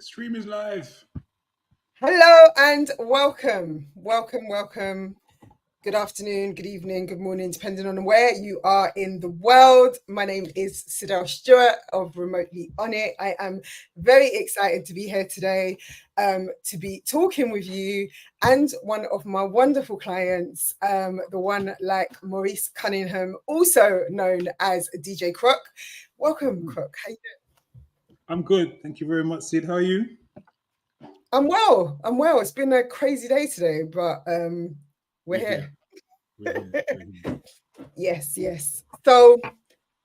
Stream is live. Hello and welcome. Welcome. Good afternoon, good evening, good morning, depending on where you are in the world. My name is Sidel Stewart of Remotely On It. I am very excited to be here today to be talking with you and one of my wonderful clients, the one like Maurice Cunningham, also known as DJ Crook. Welcome, Crook. How you doing? I'm good. Thank you very much, Sid. How are you? I'm well. It's been a crazy day today, but we're here. We're here. Yes. So,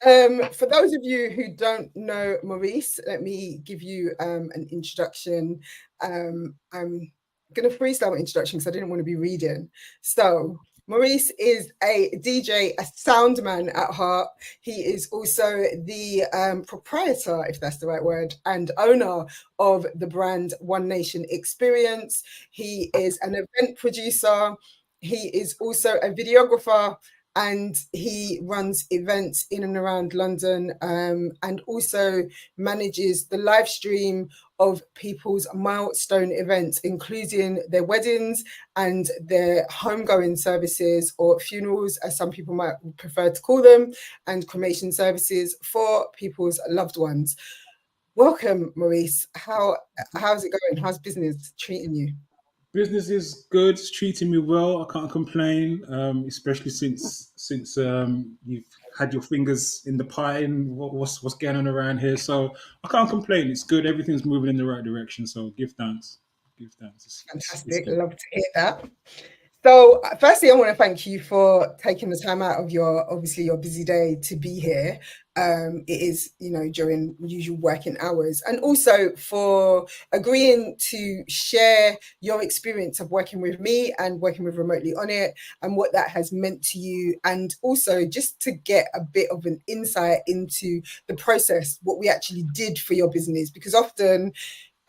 for those of you who don't know Maurice, let me give you an introduction. I'm going to freestyle an introduction because I didn't want to be reading. So, Maurice is a DJ, a sound man at heart. He is also the proprietor, if that's the right word, and owner of the brand One Nation Experience. He is an event producer. He is also a videographer, and he runs events in and around London, and also manages the live stream of people's milestone events, including their weddings and their homegoing services, or funerals, as some people might prefer to call them, and cremation services for people's loved ones. Welcome, Maurice. How's it going? How's business treating you? Business is good. It's treating me well. I can't complain, especially since you've had your fingers in the pie and what's going on around here. So I can't complain. It's good. Everything's moving in the right direction. So give thanks. Give thanks. It's Fantastic. good. Love to hear that. So, firstly, I want to thank you for taking the time out of obviously your busy day to be here. It is, during usual working hours, and also for agreeing to share your experience of working with me and working with Remotely On It, and what that has meant to you, and also just to get a bit of an insight into the process, what we actually did for your business, because often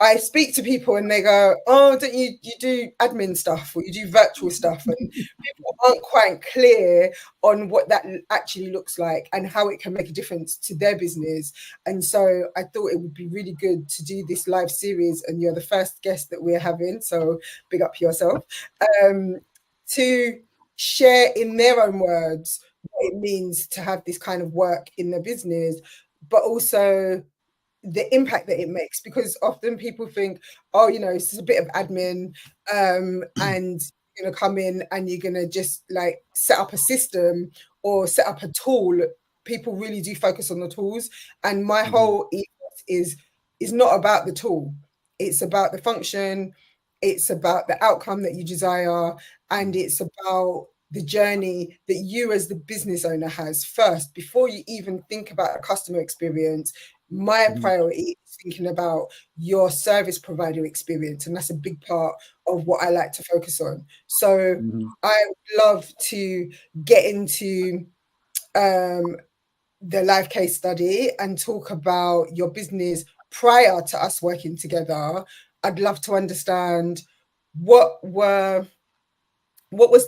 I speak to people and they go, "Oh, don't you do admin stuff, or you do virtual stuff?" And people aren't quite clear on what that actually looks like and how it can make a difference to their business. And so I thought it would be really good to do this live series, and you're the first guest that we're having, so big up yourself, to share in their own words what it means to have this kind of work in their business, but also the impact that it makes, because often people think, oh, it's just a bit of admin, and you're going to come in and you're going to just like set up a system or set up a tool. People really do focus on the tools, and my whole ethos is not about the tool. It's about the function, it's about the outcome that you desire, and it's about the journey that you as the business owner has first before you even think about a customer experience. My priority is thinking about your service provider experience, and that's a big part of what I like to focus on. So I would love to get into the live case study and talk about your business prior to us working together. I'd love to understand what was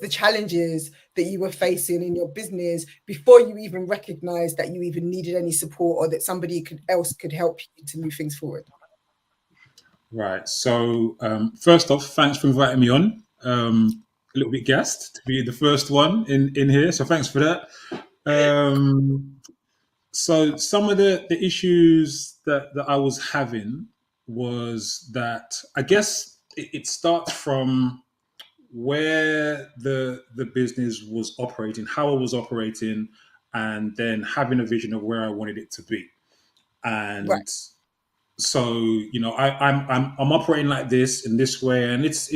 the challenges that you were facing in your business before you even recognized that you even needed any support, or that somebody else could help you to move things forward? Right. So first off, thanks for inviting me on. A little bit gassed to be the first one in here. So thanks for that. So some of the issues that I was having was that I guess it starts from where the business was operating, how it was operating, and then having a vision of where I wanted it to be. Right. And so I'm operating like this in this way, and it's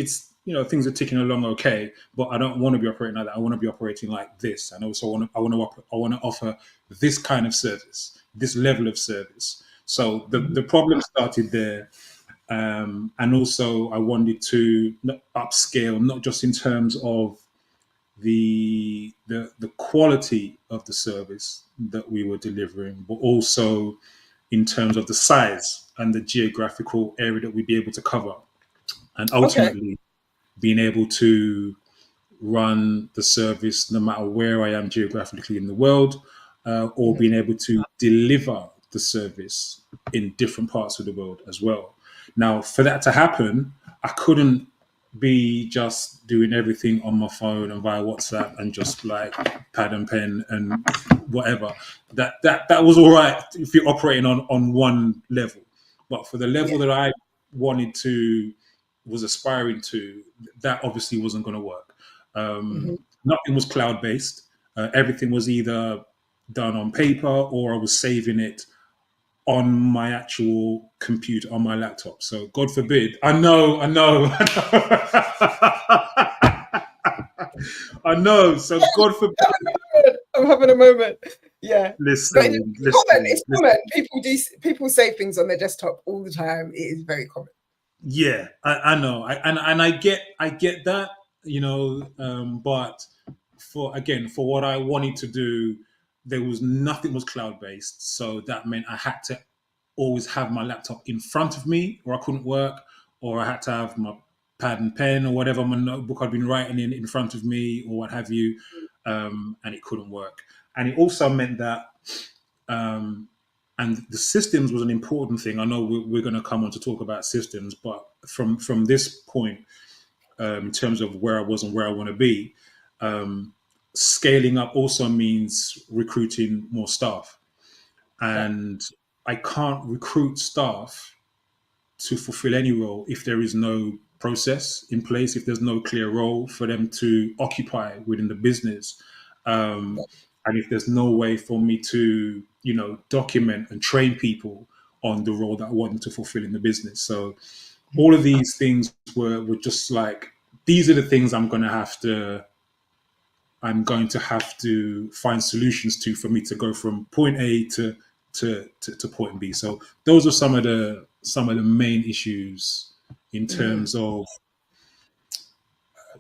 things are ticking along okay, but I don't want to be operating like that. I want to be operating like this, and also I want to offer this kind of service, this level of service. So the problem started there. And also I wanted to upscale, not just in terms of the quality of the service that we were delivering, but also in terms of the size and the geographical area that we'd be able to cover, and Okay. ultimately being able to run the service no matter where I am geographically in the world, or being able to deliver the service in different parts of the world as well. Now, for that to happen, I couldn't be just doing everything on my phone and via WhatsApp and just like pad and pen and whatever. That was all right if you're operating on one level, but for the level Yeah. that I wanted to was aspiring to, that obviously wasn't going to work. Mm-hmm. Nothing was cloud based. Everything was either done on paper or I was saving it on my actual computer, on my laptop. So God forbid. I know. I know. So God forbid. I'm having a moment. Yeah, but Listen, it's common. listen, It's listen. common. People save things on their desktop all the time. It is very common. Yeah, I know. And I get that, but for what I wanted to do, there was nothing was cloud based. So that meant I had to always have my laptop in front of me or I couldn't work, or I had to have my pad and pen or whatever my notebook I'd been writing in front of me or what have you, and it couldn't work. And it also meant that, um, and the systems was an important thing. I know we're going to come on to talk about systems, but from this point, in terms of where I was and where I want to be, um, scaling up also means recruiting more staff, Right. and I can't recruit staff to fulfill any role if there is no process in place, if there's no clear role for them to occupy within the business, um, and if there's no way for me to, document and train people on the role that I want them to fulfill in the business. So all of these things were just like, these are the things I'm going to have to find solutions to for me to go from point A to point B. So those are some of the main issues in Mm-hmm. terms of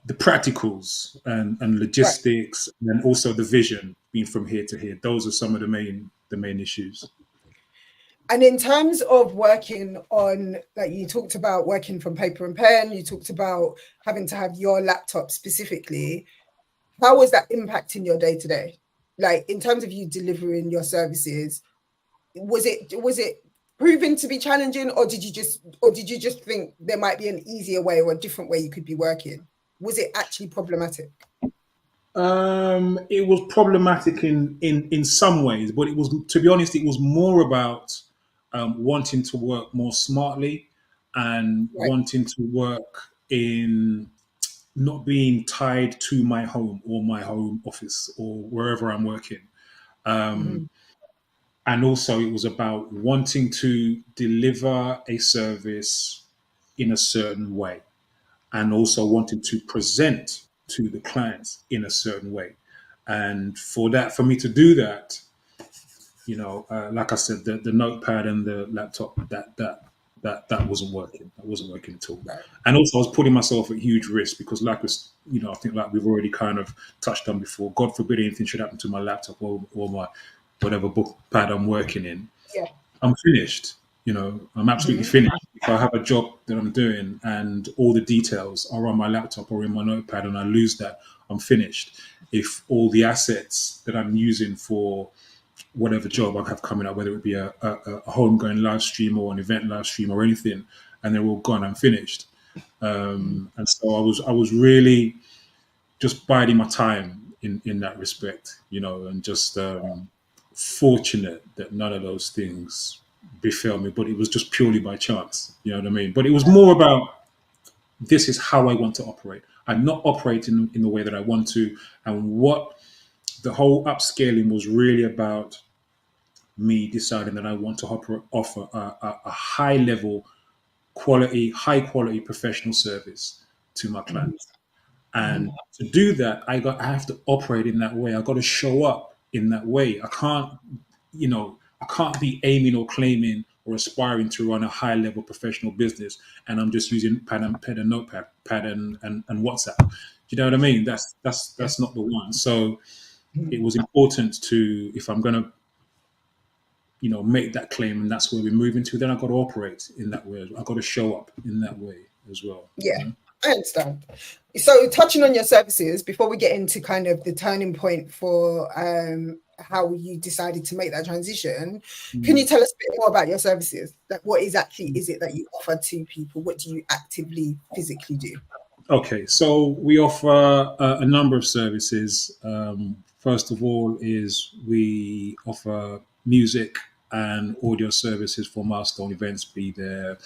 the practicals and Right. logistics, and also the vision being from here to here. Those are some of the main issues. And in terms of working on, like you talked about working from paper and pen, you talked about having to have your laptop specifically. How was that impacting your day to day? Like in terms of you delivering your services, was it proving to be challenging, or did you just think there might be an easier way or a different way you could be working? Was it actually problematic? It was problematic in some ways, but it was, to be honest, it was more about wanting to work more smartly and Right. wanting to work in not being tied to my home or my home office or wherever I'm working. Mm-hmm. And also, it was about wanting to deliver a service in a certain way, and also wanting to present to the clients in a certain way. And for me to do that, like I said, the notepad and the laptop, that wasn't working. That wasn't working at all. Right. And also, I was putting myself at huge risk because, I think like we've already kind of touched on before. God forbid anything should happen to my laptop or my whatever book pad I'm working in. Yeah. I'm finished. I'm absolutely Mm-hmm. finished. If I have a job that I'm doing and all the details are on my laptop or in my notepad and I lose that, I'm finished. If all the assets that I'm using for whatever job I have coming up, whether it be a homegrown live stream or an event live stream or anything, and they're all gone, I'm finished. And so I was really just biding my time in that respect, and just fortunate that none of those things befell me, but it was just purely by chance. You know what I mean? But it was more about, this is how I want to operate. I'm not operating in the way that I want to. And what the whole upscaling was really about, me deciding that I want to offer a high level, high quality professional service to my clients. And Mm-hmm. to do that, I have to operate in that way. I got to show up in that way. I can't be aiming or claiming or aspiring to run a high level professional business and I'm just using pen and notepad, pad and WhatsApp. Do you know what I mean? Yeah. That's not the one. So it Mm-hmm. was important to, if I'm gonna, make that claim and that's where we're moving to, then I got to operate in that way. I got to show up in that way as well. Yeah. I understand. So, touching on your services, before we get into kind of the turning point for how you decided to make that transition, can you Mm. tell us a bit more about your services? Like, what exactly is it that you offer to people? What do you actively, physically do? Okay, so we offer a number of services. First of all, is we offer music and audio services for milestone events, be there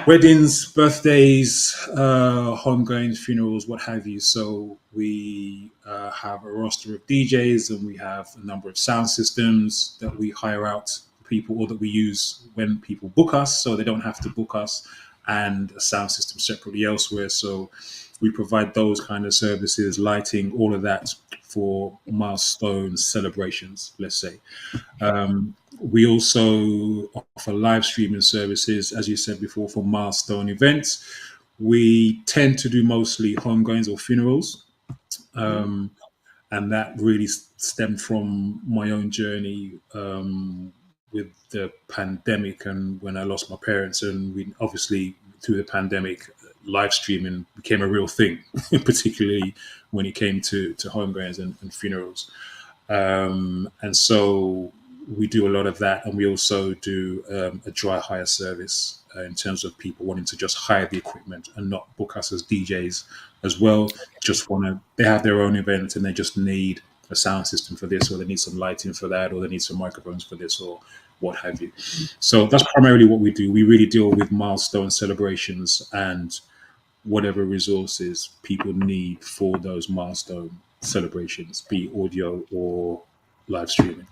weddings, birthdays, homegoings, funerals, what have you. So we have a roster of DJs, and we have a number of sound systems that we hire out to people, or that we use when people book us, so they don't have to book us, and a sound system separately elsewhere. So we provide those kind of services, lighting, all of that for milestone celebrations, let's say. We also offer live streaming services, as you said before, for milestone events. We tend to do mostly homegoings or funerals, Mhm. and that really stemmed from my own journey with the pandemic, and when I lost my parents. And we obviously, through the pandemic, live streaming became a real thing, particularly when it came to homegoings and funerals. And so we do a lot of that, and we also do a dry hire service in terms of people wanting to just hire the equipment and not book us as DJs as well. Just want to, they have their own event and they just need a sound system for this, or they need some lighting for that, or they need some microphones for this, or what have you. So that's primarily what we do. We really deal with milestone celebrations and whatever resources people need for those milestone celebrations, be audio or live streaming.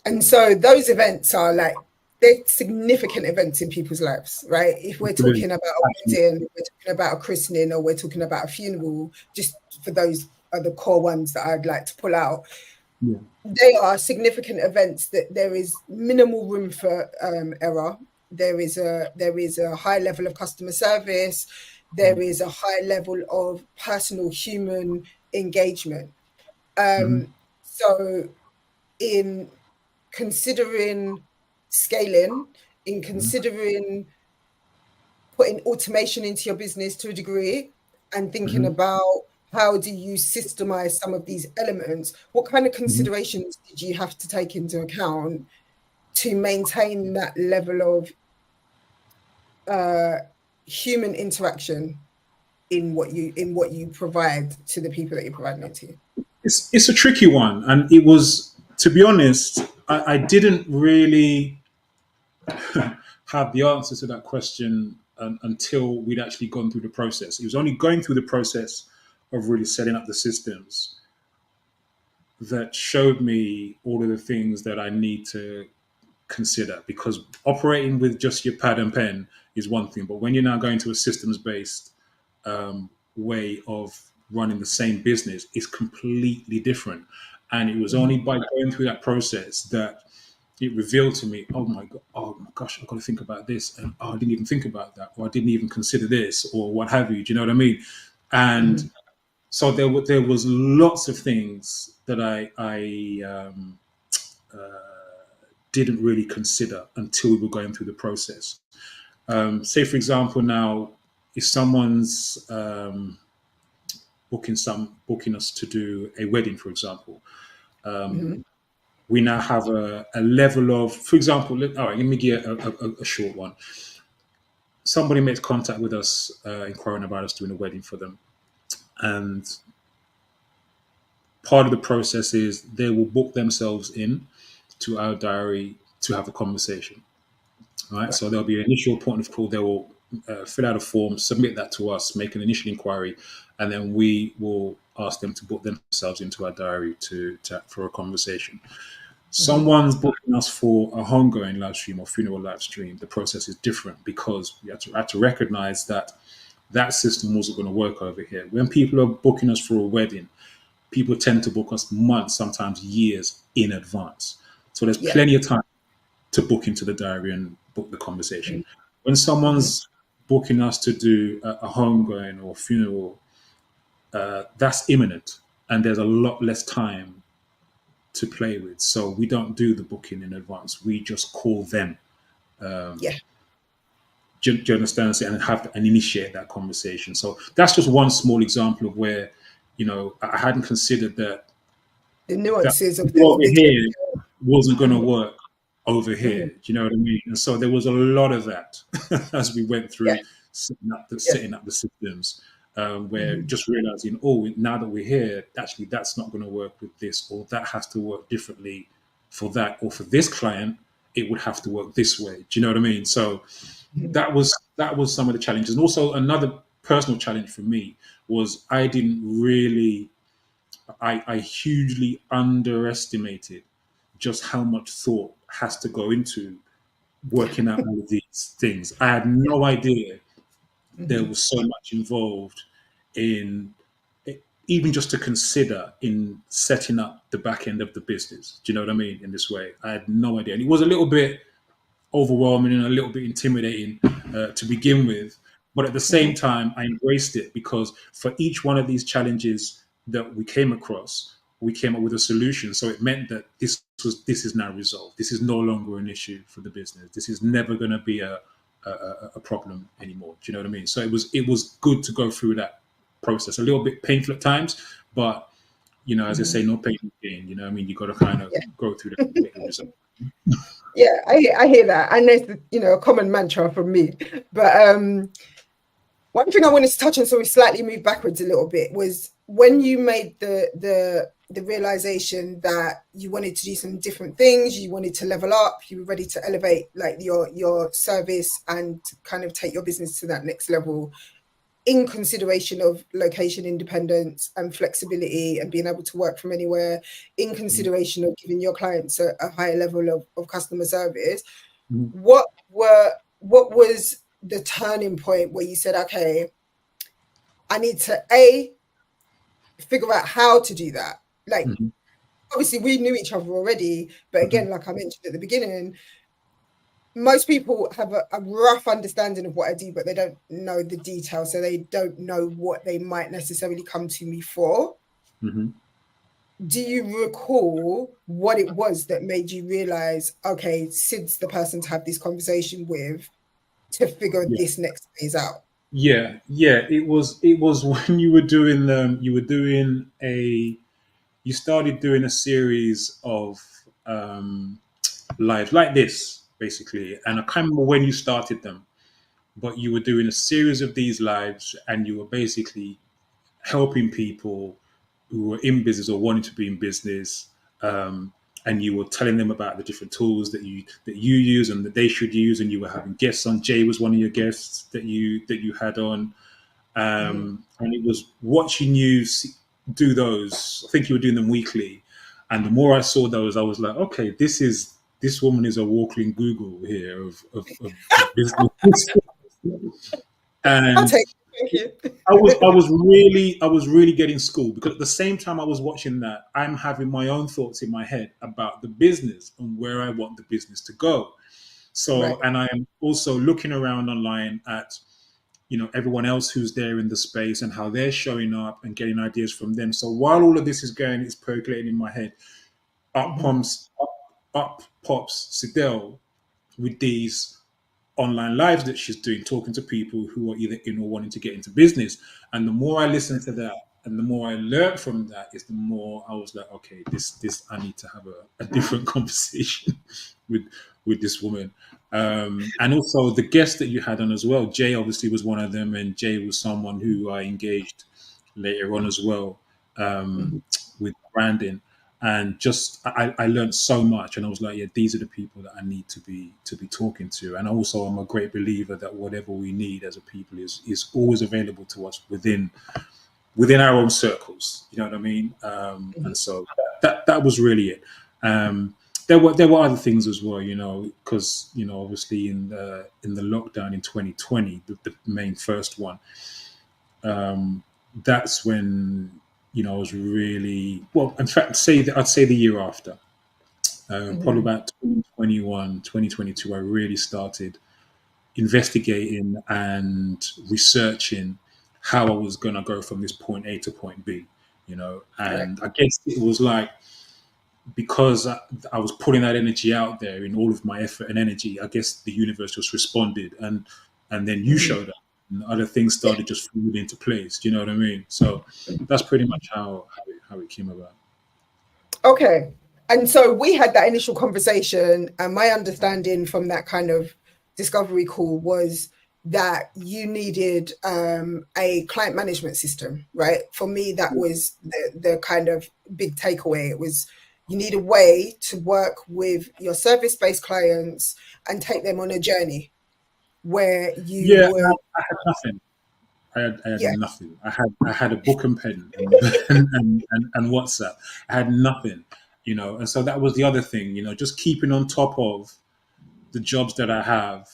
And so those events are like they're significant events in people's lives, right? If we're Brilliant. talking about a Absolutely. wedding, we're talking about a christening, or we're talking about a funeral, just for those are the core ones that I'd like to pull out. Yeah. They are significant events that there is minimal room for error. There is a high level of customer service. There is a high level of personal human engagement. Mm-hmm. So in considering scaling, in Mm-hmm. considering putting automation into your business to a degree, and thinking Mm-hmm. about how do you systemize some of these elements, what kind of Mm-hmm. considerations did you have to take into account to maintain that level of uh, human interaction in what you provide to the people that you're providing it to? It's a tricky one, and it was, to be honest, I didn't really have the answer to that question until we'd actually gone through the process. It was only going through the process of really setting up the systems that showed me all of the things that I need to consider, because operating with just your pad and pen is one thing, but when you're now going to a systems based way of running the same business, it's completely different. And it was only by going through that process that it revealed to me, oh my gosh, I've got to think about this, and oh, I didn't even think about that, or I didn't even consider this, or what have you. Do you know what I mean? And Mhm. so there was lots of things that I didn't really consider until we were going through the process. Say, for example, now if someone's booking us to do a wedding, for example, Mhm. we now have a level of, for example, all right, let me give a short one. Somebody makes contact with us, inquiring about us doing a wedding for them, and part of the process is they will book themselves in to our diary to have a conversation. All right, Right. so there'll be an initial point of call. They will fill out a form, submit that to us, make an initial inquiry, and then we will ask them to book themselves into our diary to for a conversation. Mhm. Someone's booking us for a homegoing live stream or funeral live stream. The process is different because we had to recognize that that system wasn't going to work over here. When people are booking us for a wedding, people tend to book us months, sometimes years in advance. So there's Yeah. plenty of time to book into the diary and book the conversation. Mhm. When Mhm. someone's booking us to do a homegoing or funeral, that's imminent, and there's a lot less time to play with. So we don't do the booking in advance. We just call them. Yeah. do you understand? And have and initiate that conversation. So that's just one small example of where, I hadn't considered The that nuances of over the here wasn't going to mm, work over mm, here. Do you know what I mean? And so there was a lot of that as we went yeah, through yeah, setting up the systems, where mm, just realizing, oh, now that we're here, actually that's not going to work with this, or that has to work differently for that, or for this client, it would have to work this way. Do you know what I mean? So mm, that was some of the challenges, and also another personal challenge for me was I didn't really I hugely underestimated just how much thought has to go into yeah, working out all of these things. I had no idea there mhm, was so much involved in even just to consider in setting up the back end of the business. Do you know what I mean? In this way, I had no idea, and it was a little bit overwhelming and a little bit intimidating to begin with. But at the same mhm, time, I embraced it because for each one of these challenges that we came across, we came up with a solution. So it meant that this is now resolved. This is no longer an issue for the business. This is never going to be a problem anymore. Do you know what I mean? So it was good to go through that process. A little bit painful at times, but as I say, mhm, no pain, no gain. I mean, you got to kind of yeah. go through that to get the result. Yeah, I hear that, and there's a common mantra from me. But one thing I wanted to touch on, so we slightly moved backwards a little bit, was when you made the realization that you wanted to do some different things, you wanted to level up, you were ready to elevate like your service and kind of take your business to that next level, in consideration of location independence and flexibility and being able to work from anywhere, in Mhm. consideration of giving your clients a higher level of customer service. Mhm. What was the turning point where you said, okay, I need to figure out how to do that? Like, Mhm. obviously we knew each other already, but Mhm. again, like I mentioned at the beginning, most people have a rough understanding of what I do, but they don't know the details, so they don't know what they might necessarily come to me for. Mhm. Do you recall what it was that made you realize, okay, Sid's the person to have this conversation with to figure Yeah, this next phase out? yeah. It was when you started doing a series of lives like this, basically. And I can't remember when you started them, but you were doing a series of these lives, and you were basically helping people who were in business or wanting to be in business, um, and you were telling them about the different tools that you use and that they should use, and you were having guests on. Jay was one of your guests that you had on, Mm-hmm. and it was watching you do those. I think you were doing them weekly, and the more I saw those, I was like, okay, this woman is a walking Google here of business, I'll and take it. Thank I was really getting schooled because at the same time I was watching that, I'm having my own thoughts in my head about the business and where I want the business to go. you. So, Right. and I am also looking around online at everyone else who's there in the space and how they're showing up and getting ideas from them. So while all of this is going, it's percolating in my head. Mm-hmm. Up pops Sidel with these online lives that she's doing, talking to people who are either in or wanting to get into business. And the more I listened to that and the more I learned from that, is the more I was like, okay, this I need to have a different conversation with with this woman. And also the guests that you had on as well. Jay obviously was one of them, and Jay was someone who I engaged later on as well, Mm-hmm. with branding. And just I learned so much, and I was like, yeah, these are the people that I need to be talking to. And also, I'm a great believer that whatever we need as a people is always available to us within our own circles. You know what I mean? And so that was really it. Um, there were other things as well, because obviously in the lockdown in 2020, the main first one, that's when I was really well. In fact, I'd say the year after, probably Mm-hmm. about 2021, 2022, I really started investigating and researching how I was going to go from this point A to point B. Right. And I guess it was like because I was putting that energy out there in all of my effort and energy, I guess the universe just responded. And and then you showed up, and other things started just falling into place. Do you know what I mean? So that's pretty much how it came about. Okay. And so we had that initial conversation, and my understanding from that kind of discovery call was that you needed a client management system, right? For me, that was the kind of big takeaway. It was you need a way to work with your service-based clients and take them on a journey where you Yeah, would, I had nothing. I had yeah, nothing. I had a book and pen and, and WhatsApp. I had nothing, and so that was the other thing, just keeping on top of the jobs that I have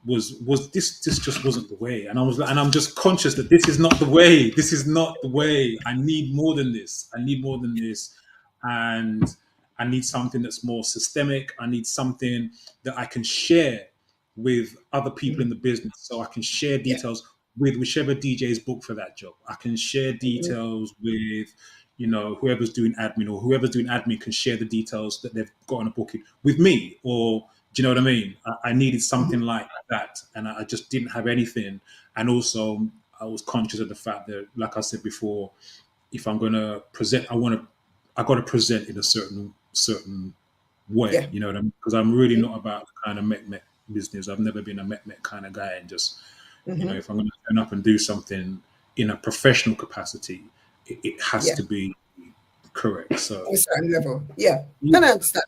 was this just wasn't the way. And I'm just conscious that this is not the way. This is not the way. I need more than this. I need more than this. And I need something that's more systemic. I need something that I can share with other people in the business. So I can share yeah, details with whichever DJ's booked for that job. I can share details with, whoever's doing admin, or whoever's doing admin can share the details that they've got on a booking with me. Or do you know what I mean? I needed something like that, and I just didn't have anything. And also, I was conscious of the fact that, like I said before, if I'm going to present, I got to present in a certain way. yeah. You know what I mean? Because I'm really not about the kind of met business. I've never been a met kind of guy, and just Mm-hmm. if I'm going to turn up and do something in a professional capacity, it has Yeah. to be correct. On a So certain level. Yeah. yeah, And I understand.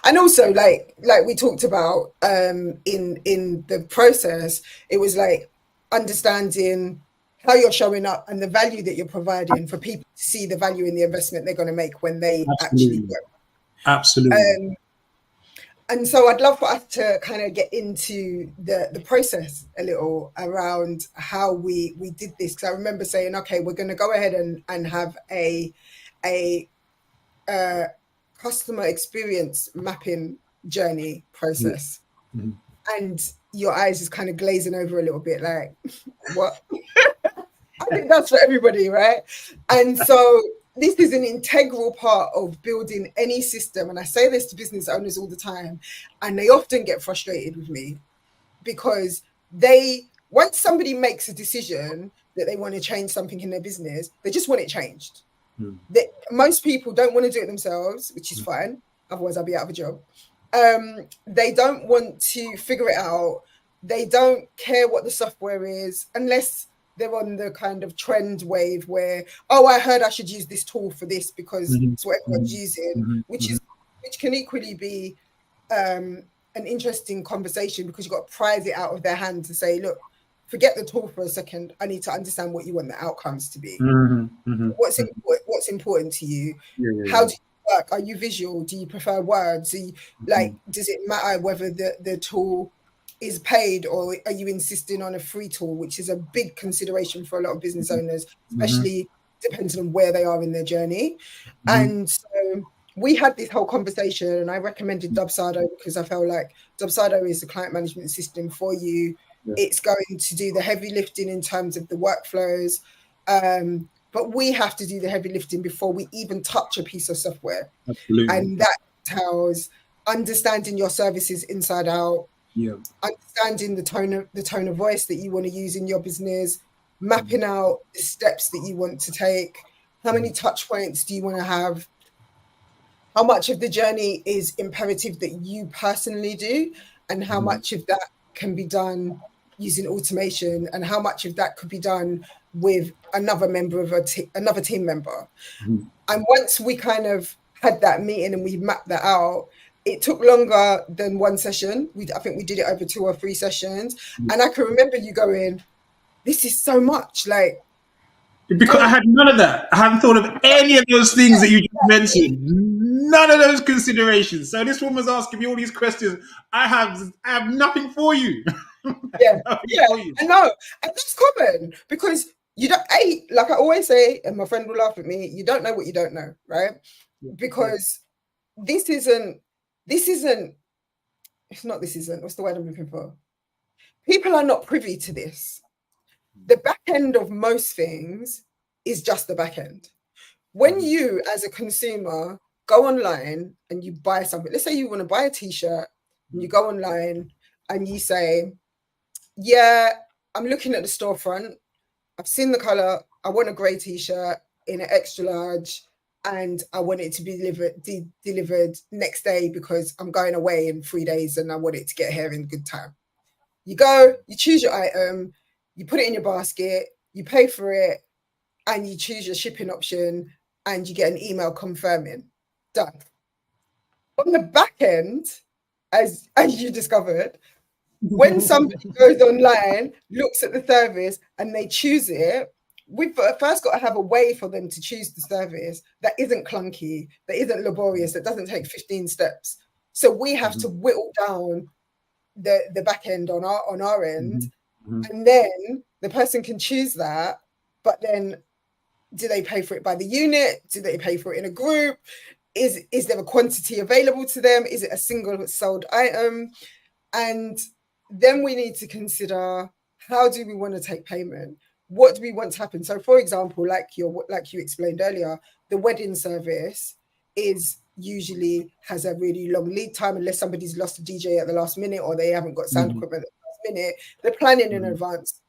And also like we talked about in the process, it was like understanding how you're showing up and the value that you're providing for people to see the value in the investment they're going to make when they actually absolutely, work. absolutely. Um, and so I'd love for us to kind of get into the process a little around how we did this, because I remember saying, okay, we're going to go ahead and have a uh, customer experience mapping journey Yeah. process, Mhm. and your eyes is kind of glazing over a little bit like, what? I think that's for everybody, right? And so this is an integral part of building any system. And I say this to business owners all the time, and they often get frustrated with me because once somebody makes a decision that they want to change something in their business, they just want it changed. Mm. Most people don't want to do it themselves, which is fine. Otherwise, I'll be out of a job. They don't want to figure it out. They don't care what the software is unless they're on the kind of trend wave where, oh, I heard I should use this tool for this because Mhm, it's what everyone's mhm, using, mhm, which mhm, can equally be an interesting conversation, because you've got to prize it out of their hand to say, look, forget the tool for a second. I need to understand what you want the outcomes to be. mhm, mhm, mhm. What's important to you? Yeah, yeah, How yeah. do you work? Are you visual? Do you prefer words? Mhm, Does it matter whether the tool is paid, or are you insisting on a free tool, which is a big consideration for a lot of business owners, mhm, especially depending on where they are in their journey. mhm. And so we had this whole conversation, and I recommended Dubsado because I felt like Dubsado is the client management system for you. Yeah, It's going to do the heavy lifting in terms of the workflows. But we have to do the heavy lifting before we even touch a piece of software. absolutely. And that tells understanding your services inside out, Yeah. understanding the tone of voice that you want to use in your business, mapping out the steps that you want to take, how many touch points do you want to have, how much of the journey is imperative that you personally do, and how Mhm, much of that can be done using automation, and how much of that could be done with another member of another team member. mhm, And once we kind of had that meeting and we mapped that out, it took longer than one session. I think we did it over 2 or 3 sessions. mhm. And I can remember you going, this is so much. Like, Because I don't, had none of that. I hadn't thought of any of those things that you just mentioned. None of those considerations. So this woman's asking me all these questions. I have nothing for you. yeah, Nothing yeah, for you. I know. And that's common because you don't, like I always say, and my friend will laugh at me, you don't know what you don't know, right? Yeah, yeah. Because this isn't, this isn't, it's not, this isn't, what's the word I'm looking for? People are not privy to this. The back end of most things is just the back end. When Mhm, you, as a consumer, go online and you buy something, let's say you want to buy a t-shirt, and you mhm, go online and you say, yeah, I'm looking at the storefront. I've seen the color. I want a grey t-shirt in an extra large, and I want it to be delivered next day because I'm going away in 3 days and I want it to get here in good time. You go, you choose your item, you put it in your basket, you pay for it, and you choose your shipping option, and you get an email confirming. Done. On the back end, as you discovered, when somebody goes online, looks at the service, and they choose it, we've first got to have a way for them to choose the service that isn't clunky, that isn't laborious, that doesn't take 15 steps. So we have to whittle down the back end on our end, and then the person can choose that. But then, do they pay for it by the unit? Do they pay for it in a group? Is there a quantity available to them? Is it a single sold item? And then we need to consider, how do we want to take payment? What do we want to happen? So, for example, like you explained earlier, the wedding service is usually has a really long lead time unless somebody's lost a DJ at the last minute or they haven't got sound equipment at the last minute. They're planning in advance,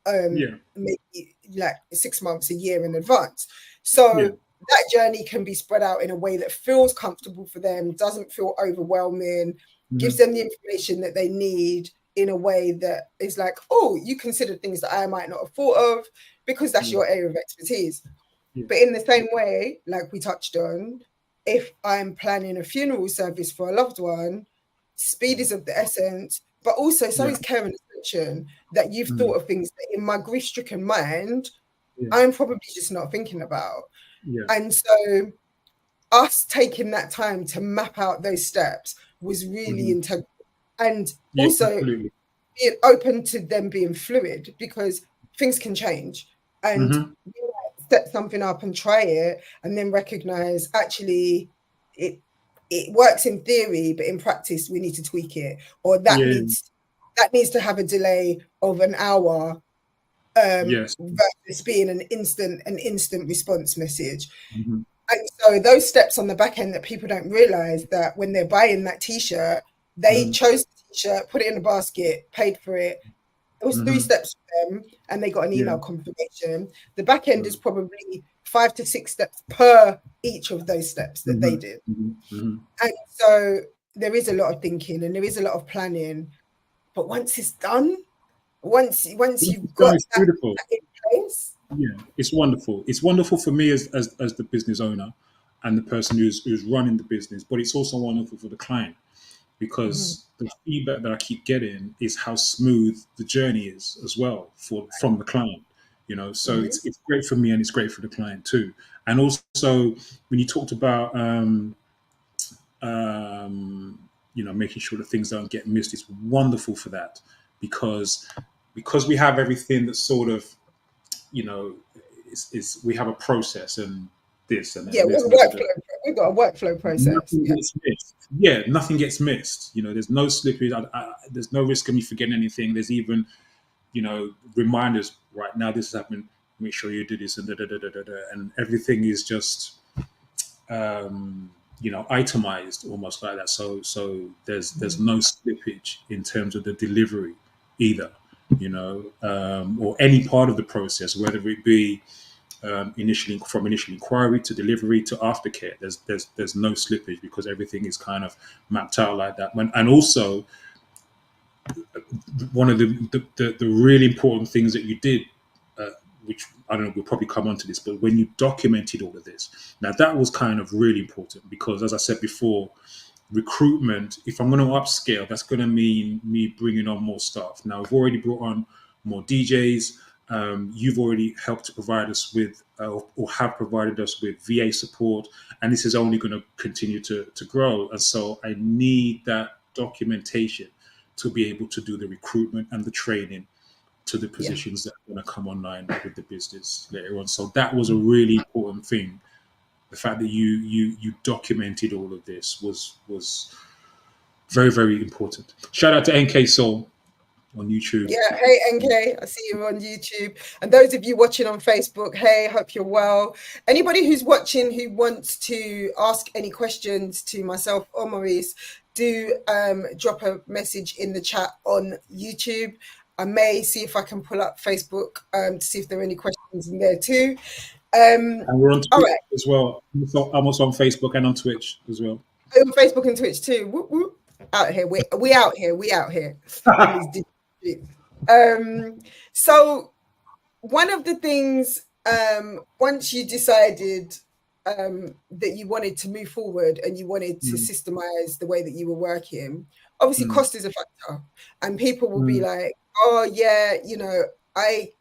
maybe like 6 months, a year in advance. So that journey can be spread out in a way that feels comfortable for them, doesn't feel overwhelming, gives them the information that they need in a way that is like, oh, you consider things that I might not have thought of because that's your area of expertise. But in the same way, like we touched on, if I'm planning a funeral service for a loved one, speed is of the essence, but also so is care and attention, that you've thought of things that in my grief-stricken mind, I'm probably just not thinking about. And so us taking that time to map out those steps was really integral. And also being open to them being fluid, because things can change. And you might set something up and try it and then recognize, actually, it works in theory, but in practice we need to tweak it, or that needs to have a delay of an hour, versus being an instant response message. And so those steps on the back end that people don't realize, that when they're buying that t-shirt, they chose the t-shirt, put it in a basket, paid for it. It was 3 steps for them, and they got an email confirmation. The back end is probably 5 to 6 steps per each of those steps that they did. And so there is a lot of thinking and there is a lot of planning. But once it's done, once you've got that in place, it's wonderful. It's wonderful for me as the business owner and the person who's running the business, but it's also wonderful for the client, because the feedback that I keep getting is how smooth the journey is as well from the client. So it's great for me and it's great for the client too. And also, when you talked about making sure that things don't get missed, it's wonderful for that, because we have everything that's sort of, is we have a process and this and yeah, this. we've got a workflow process. Nothing gets missed. Nothing gets missed. There's no slippage. There's no risk of me forgetting anything. There's even, reminders. Right now, this is happening. Make sure you do this and and everything is just, itemized almost like that. So there's no slippage in terms of the delivery either. Or any part of the process, whether it be initial inquiry to delivery to aftercare. There's no slippage, because everything is kind of mapped out like that. And also, one of the really important things that you did, which I don't know, we'll probably come on to this, but when you documented all of this, now that was kind of really important, because as I said before, recruitment, if I'm going to upscale, that's going to mean me bringing on more staff. Now, we've already brought on more DJs. You've already helped to provide us with, or have provided us with VA support, and this is only going to continue to grow. And so I need that documentation to be able to do the recruitment and the training to the positions that are going to come online with the business later on. So that was a really important thing. The fact that you documented all of this was very, very important. Shout out to NK Soul on YouTube. Yeah, hey NK, I see you on YouTube. And those of you watching on Facebook, hey, hope you're well. Anybody who's watching who wants to ask any questions to myself or Maurice, do drop a message in the chat on YouTube. I may see if I can pull up Facebook to see if there are any questions in there too. And we're on All Twitch right, as well. I'm also on Facebook and on Twitch as well. on Facebook and Twitch too. Whoop, whoop. Out here, we out here, we out here in these digital streets. So one of the things, once you decided that you wanted to move forward and you wanted to Mm, systemize the way that you were working, obviously mm, cost is a factor, and people will be mm, like, oh yeah, I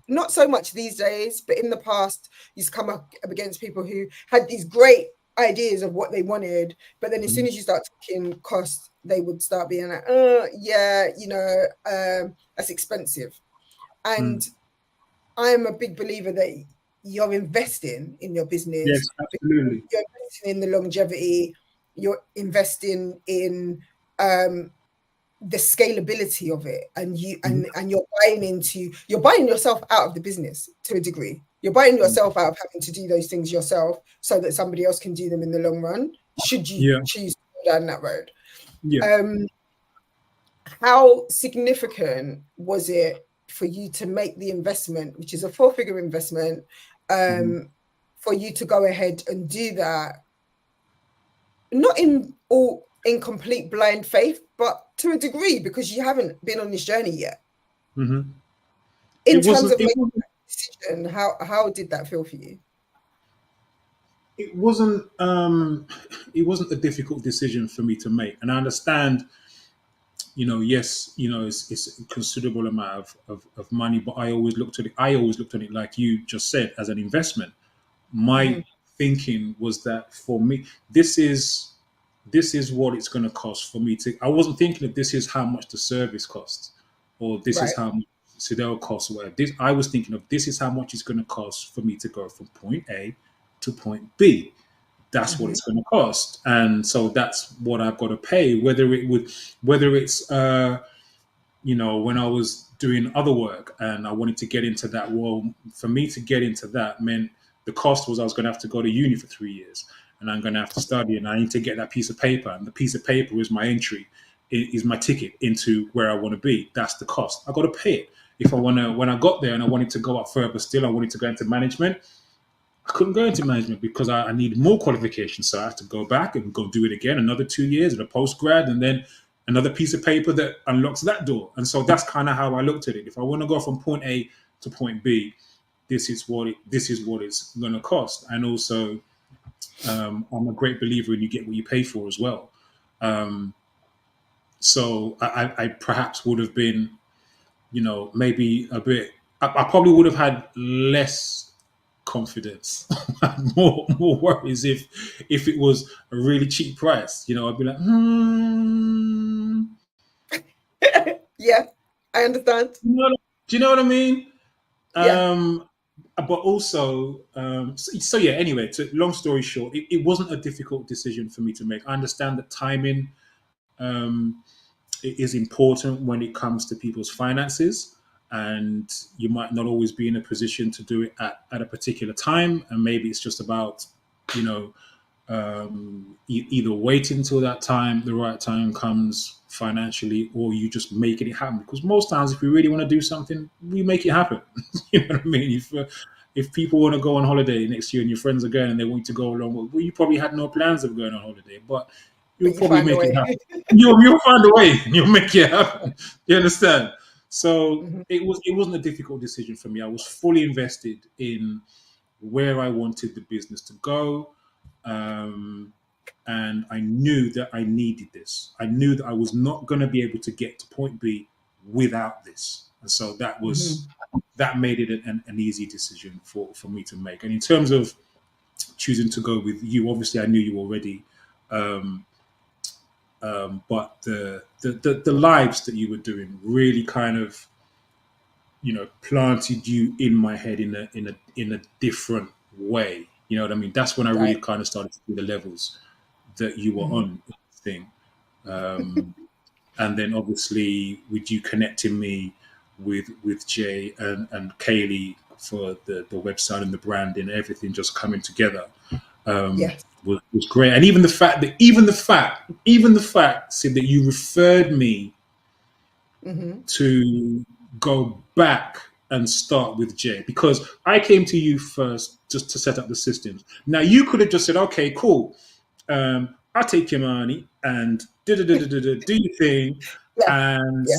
not so much these days, but in the past, you've come up against people who had these great ideas of what they wanted, but then as soon mm, as you start talking cost, they would start being like, yeah, that's expensive. And mm. I am a big believer that you're investing in your business, Yes, absolutely. you're investing in the longevity, you're investing in um, the scalability of it, and Mhm, you're buying yourself out of the business to a degree. You're buying mm. yourself out of having to do those things yourself so that somebody else can do them in the long run, should you Yeah, choose to go down that road. yeah. Um, how significant was it for you to make the investment, which is a 4-figure investment, Mhm. for you to go ahead and do that, not in complete blind faith, but to a degree, because you haven't been on this journey yet. Mhm. In It terms wasn't. of It making wasn't. that decision, how did that feel for you? It wasn't. It wasn't a difficult decision for me to make, and I understand. Yes, it's a considerable amount of money, but I always looked at it. I always looked at it like you just said, as an investment. My Mm-hmm. thinking was that for me, this is what it's going to cost for me to. I wasn't thinking of this is how much the service costs, or this is Right. how much Sidel costs, or whatever. I was thinking of this is how much it's going to cost for me to go from point A to point B. That's what Mm-hmm. it's going to cost, and so that's what I've got to pay. Whether it's when I was doing other work and I wanted to get into that. Well, for me to get into that meant the cost was I was going to have to go to uni for 3 years, and I'm going to have to study, and I need to get that piece of paper, and the piece of paper is my entry, is my ticket into where I want to be. That's the cost. I got to pay it. If I want to, when I got there and I wanted to go up further still, I wanted to go into management. I couldn't go into management because I needed more qualifications. So I had to go back and go do it again, another 2 years at a post grad, and then another piece of paper that unlocks that door. And so that's kind of how I looked at it. If I want to go from point A to point B, this is what it's going to cost. And also, I'm a great believer in you get what you pay for as well. Um, so I perhaps would have been, maybe a bit. I probably would have had less confidence, more worries if it was a really cheap price. I'd be like, Yeah, I understand. do you know what I mean? Yeah. Um, but also, so yeah. Anyway, long story short, it wasn't a difficult decision for me to make. I understand that timing um, is important when it comes to people's finances, and you might not always be in a position to do it at a particular time, and maybe it's just about you know either wait until that time, the right time comes financially, or you just making it happen. Because most times, if we really want to do something, we make it happen. You know what I mean? If people want to go on holiday next year and your friends are going and they want you to go along, well, you probably had no plans of going on holiday, but you'll But you probably find a make it way. happen. You'll find a way. You'll make it happen. You understand? So Mhm. it wasn't a difficult decision for me. I was fully invested in where I wanted the business to go. Um, and I knew that I needed this. I knew that I was not going to be able to get to point B without this, and so Mhm. that made it an easy decision for me to make. And in terms of choosing to go with you, obviously I knew you already, um, but the lives that you were doing really kind of planted you in my head in a different way. You know what I mean? That's when I really Right. kind of started to see the levels that you were Mhm. on this thing. Um, and then obviously with you connecting me with Jay and Kaylee for the website and the branding, everything just coming together Yes. was great. And even the fact, Sid, that you referred me Mhm. to go back and start with Jay, because I came to you first just to set up the systems. Now you could have just said, okay, cool. I'll take your money and do your thing, Yeah, and yeah.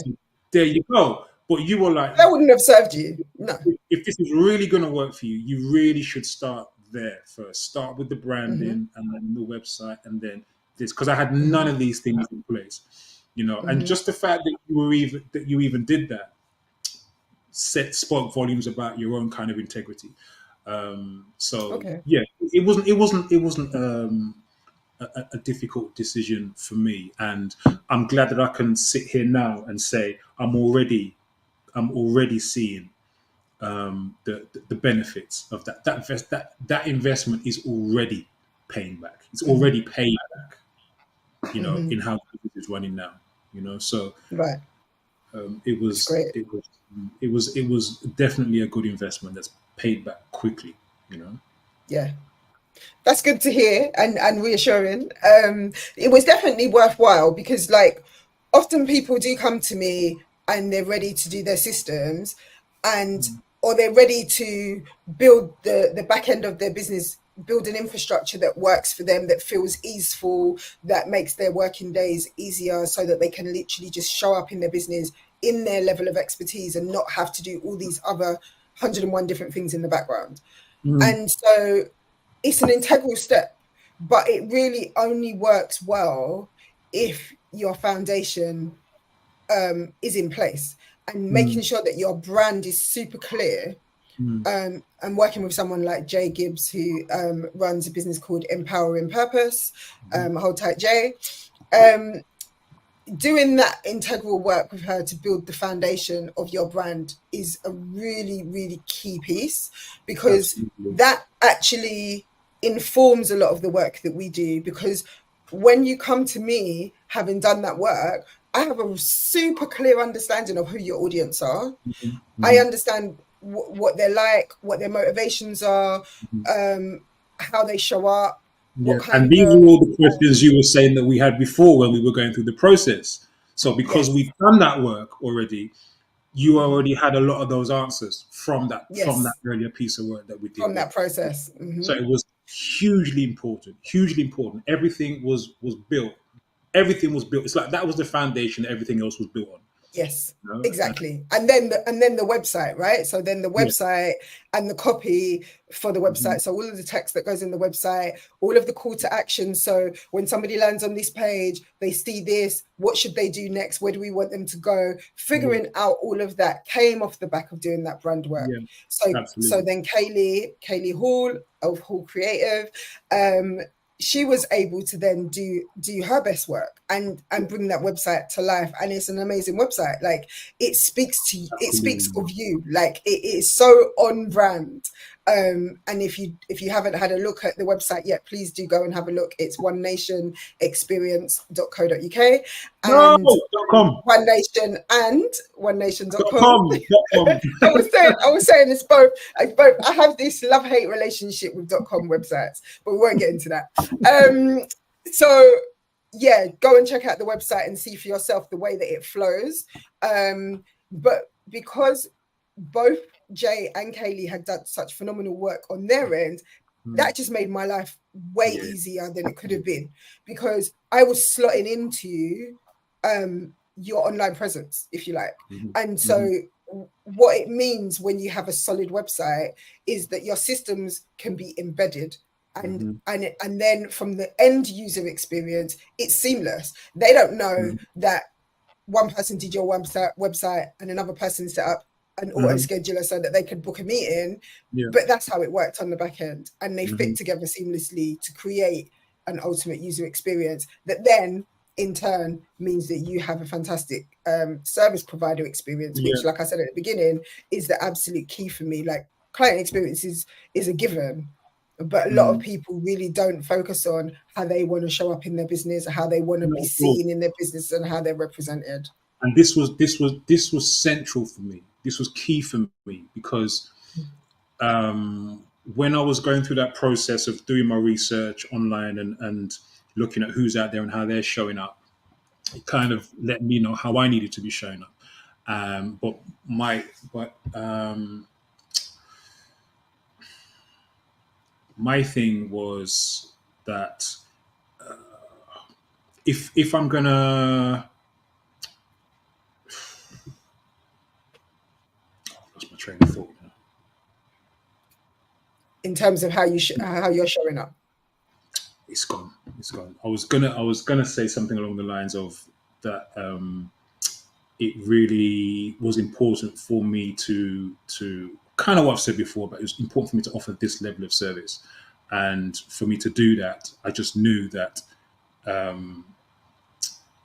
there you go. But you were like, That wouldn't have served you. No. if this is really going to work for you, you really should start there first. Start with the Hmm. branding and then the website and then this, because I had none Hmm. of these things in place, and Hmm. just the fact that you even did that spoke volumes about your own kind of integrity. So Okay. yeah, it wasn't a difficult decision for me, and I'm glad that I can sit here now and say I'm already seeing the benefits of that. That investment is already paying back. It's Hmm. already paying back. Hmm. In how the business is running now. So Right. it That's was great. it was definitely a good investment that's paid back quickly. Yeah. That's good to hear and reassuring. It was definitely worthwhile because, like, often people do come to me and they're ready to do their systems, and or they're ready to build the back end of their business, build an infrastructure that works for them, that feels easeful, that makes their working days easier, so that they can literally just show up in their business in their level of expertise and not have to do all these other 101 different things in the background. Mm, And so it's an integral step, but it really only works well if your foundation is in place, and mm, making sure that your brand is super clear. mm, I'm working with someone like Jay Gibbs, who runs a business called Empowering Purpose. Hold tight, Jay. Um, Doing that integral work with her to build the foundation of your brand is a really, really key piece, because absolutely. that actually informs a lot of the work that we do. Because when you come to me having done that work, I have a super clear understanding of who your audience are. Mhm, I mhm, understand what they're like, what their motivations are, mhm. um, how they show up, what Yeah, and kind these of are all the questions you were saying that we had before when we were going through the process. So because yes, we've done that work already, you mm-hmm, already had a lot of those answers from that yes, earlier piece of work that we did from with. that process. So Hmm. it was hugely important, hugely important. Everything was built. Everything was built. It's like that was the foundation that everything else was built on. Yes, You know? exactly. And then the website, right? So then the Yeah. website and the copy for the Mhm. website. So all of the text that goes in the website, all of the call to action. So when somebody lands on this page, they see this. What should they do next? Where do we want them to go? Yeah. Figuring out all of that came off the back of doing that brand work. Yeah. So Absolutely. then Kaylee Hall of Hall Creative, um, she was able to then do her best work and bring that website to life, and it's an amazing website. Like, it speaks Absolutely. of you. Like, it is so on brand. And if you haven't had a look at the website yet, please do go and have a look. It's onenationexperience.co.uk, No. and .com. one nation and onenation.com. .com. .com. I was saying it's both. I have this love-hate relationship with .com websites, but we won't get into that. So yeah, go and check out the website and see for yourself the way that it flows. But because both Jay and Kaylee had done such phenomenal work on their end, Mm. that just made my life way Yeah. easier than it could have been, because I was slotting into your online presence, if you like. Mhm. And so Mhm. what it means when you have a solid website is that your systems can be embedded, Mhm. and then from the end user experience, it's seamless. They don't know Mhm. that one person did your website and another person set up an auto Mhm. scheduler so that they could book a meeting. Yeah. But that's how it worked on the back end, and they fit Mhm. together seamlessly to create an ultimate user experience that then in turn means that you have a fantastic service provider experience, Yeah. which, like I said at the beginning, is the absolute key for me. Like, client experience is a given, but a lot of Mm. people really don't focus on how they want to show up in their business, how they want to No, be of course. seen in their business, and how they're represented. And this was central for me. This was key for me because when I was going through that process of doing my research online and looking at who's out there and how they're showing up, it kind of let me know how I needed to be showing up. But but my thing was that if I'm gonna, lost my train of thought now. in terms of how you're showing up. It's gone. It's gone. I was gonna say something along the lines of that. It really was important for me to kind of what I've said before, but it was important for me to offer this level of service, and for me to do that, I just knew that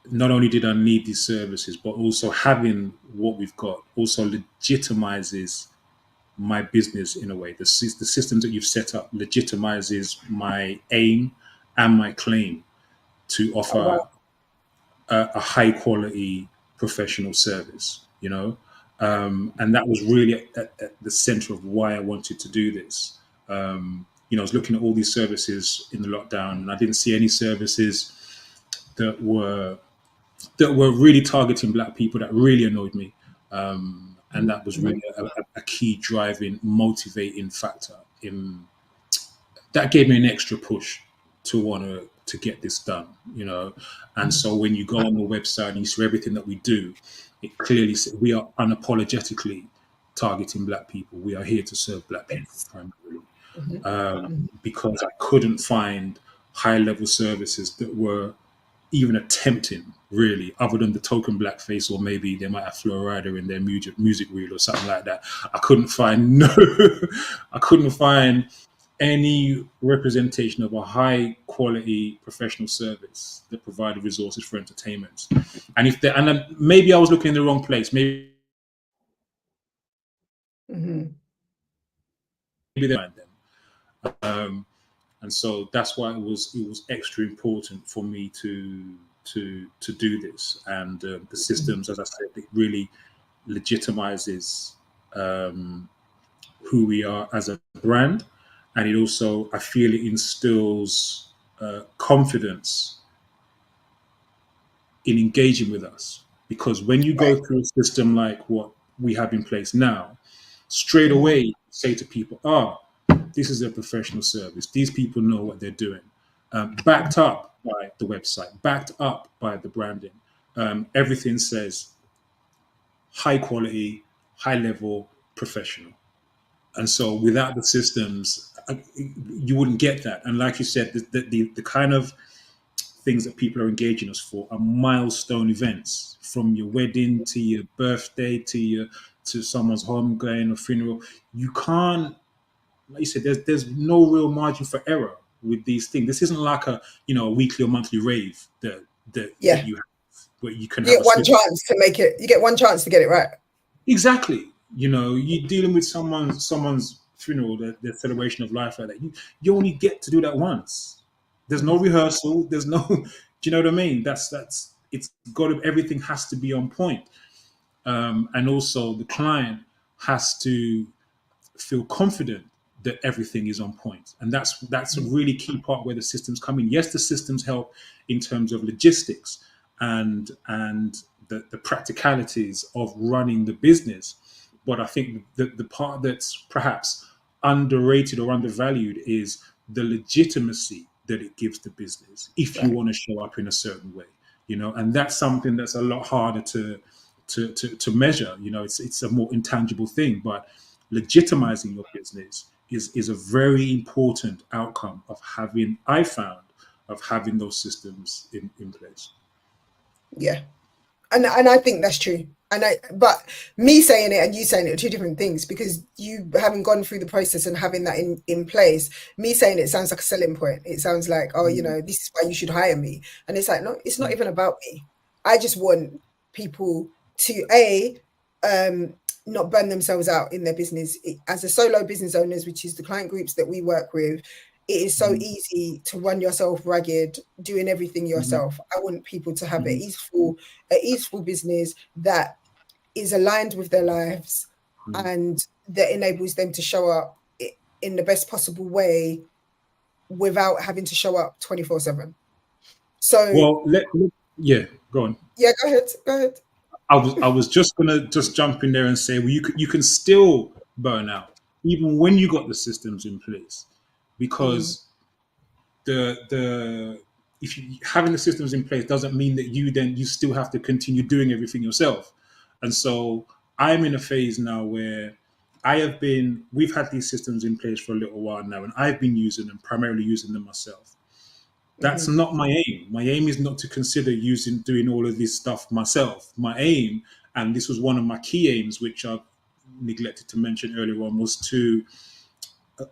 not only did I need these services, but also having what we've got also legitimizes my business in a way. The systems that you've set up legitimizes my aim and my claim to Oh offer wow. a high quality professional service, you know? And that was really at the center of why I wanted to do this. I was looking at all these services in the lockdown, and I didn't see any services that were really targeting black people that really annoyed me. And that was Mhm. really a key driving, motivating factor in that gave me an extra push to want to get this done, And so when you go on the website and you see everything that we do, it clearly says we are unapologetically targeting black people. We are here to serve black people Yes. primarily, Mhm. Mhm. because I couldn't find high level services that were even attempting really, other than the token blackface, or maybe they might have Florida in their music reel or something like that. I couldn't find no, I couldn't find any representation of a high quality professional service that provided resources for entertainment. And if they, and then maybe I was looking in the wrong place. Maybe Mhm. they find them. And so that's why it was extra important for me to do this. And the Mhm. systems, as I said, it really legitimizes um, who we are as a brand, and it also, I feel, it instills confidence in engaging with us, because when you Right. go through a system like what we have in place now, straight Mhm. away say to people, this is a professional service, these people know what they're doing, backed up by the website, backed up by the branding. Everything says high quality, high level, professional. And so without the systems, you wouldn't get that. And like you said, the kind of things that people are engaging us for are milestone events, from your wedding to your birthday to someone's homegoing or funeral. You can't, like you said, there's no real margin for error with these things. This isn't like a weekly or monthly rave that Yeah. you have, where you can You have get a one slip. chance to make it. You get one chance to get it right. Exactly. You're dealing with someone's funeral, their celebration of life like that. You only get to do that once. There's no Mhm. rehearsal. There's no. Do you know what I mean? That's it's got to. Everything has to be on point. And also the client has to feel confident that everything is on point. And that's a Mhm. really key part where the systems come in. Yes, the systems help in terms of logistics and the practicalities of running the business. But I think the part that's perhaps underrated or undervalued is the legitimacy that it gives the business if you Right. want to show up in a certain way. And that's something that's a lot harder to measure. It's a more intangible thing, but legitimizing your business is a very important outcome of having, I found, of having those systems in place. Yeah. And I think that's true. But me saying it and you saying it are two different things, because you having gone through the process and having that in place. Me saying it sounds like a selling point. It sounds like, oh, Mm, this is why you should hire me. And it's like, no, it's not mm, even about me. I just want people to um, not burn themselves out in their business. As a solo business owners, which is the client groups that we work with, it is so mm, easy to run yourself ragged, doing everything mm, yourself. I want people to have mm, a easeful business that is aligned with their lives mm. and that enables them to show up in the best possible way without having to show up 24/7. So Well, yeah, go on. yeah, go ahead. Go ahead. I was just gonna just jump in there and say, well, you can still burn out even when you got the systems in place, Mm, because the if you having the systems in place doesn't mean that you still have to continue doing everything yourself. And so I'm in a phase now where we've had these systems in place for a little while now, and I've been using them, primarily using them myself. That's mhm, not my aim. My aim is not to consider doing all of this stuff myself. My aim, and this was one of my key aims, which I've neglected to mention earlier on, was to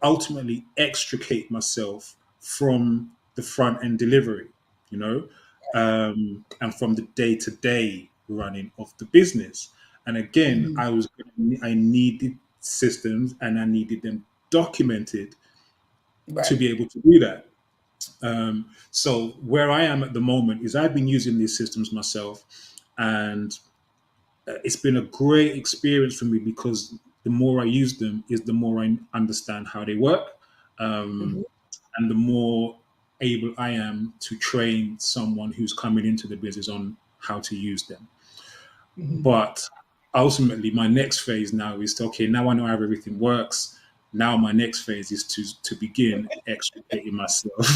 ultimately extricate myself from the front end delivery, you know, and from the day to day running of the business. And again, mhm. I needed systems and I needed them documented to Right. be able to do that. So where I am at the moment is I've been using these systems myself, and it's been a great experience for me because the more I use them, is the more I understand how they work, um, Mhm, and the more able I am to train someone who's coming into the business on how to use them. mhm. But ultimately, my next phase now is to, okay, now I know how everything works. Now my next phase is to begin extricating myself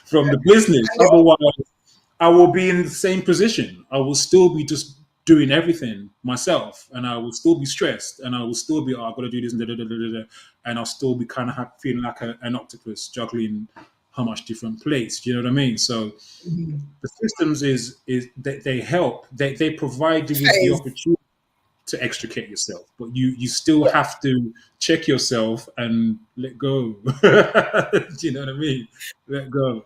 from the business. And it- Otherwise, I will be in the same position. I will still be just doing everything myself, and I will still be stressed, and I will still be, oh, I've got to do this, and, da, da, da, da, da, da. And I'll still be kind of feeling like an octopus juggling how much different plates. Do you know what I mean? So mhm. the systems is they help. They provide you with the Phase. opportunity to extricate yourself, but you still Yeah. have to check yourself and let go. Do you know what I mean? Let go.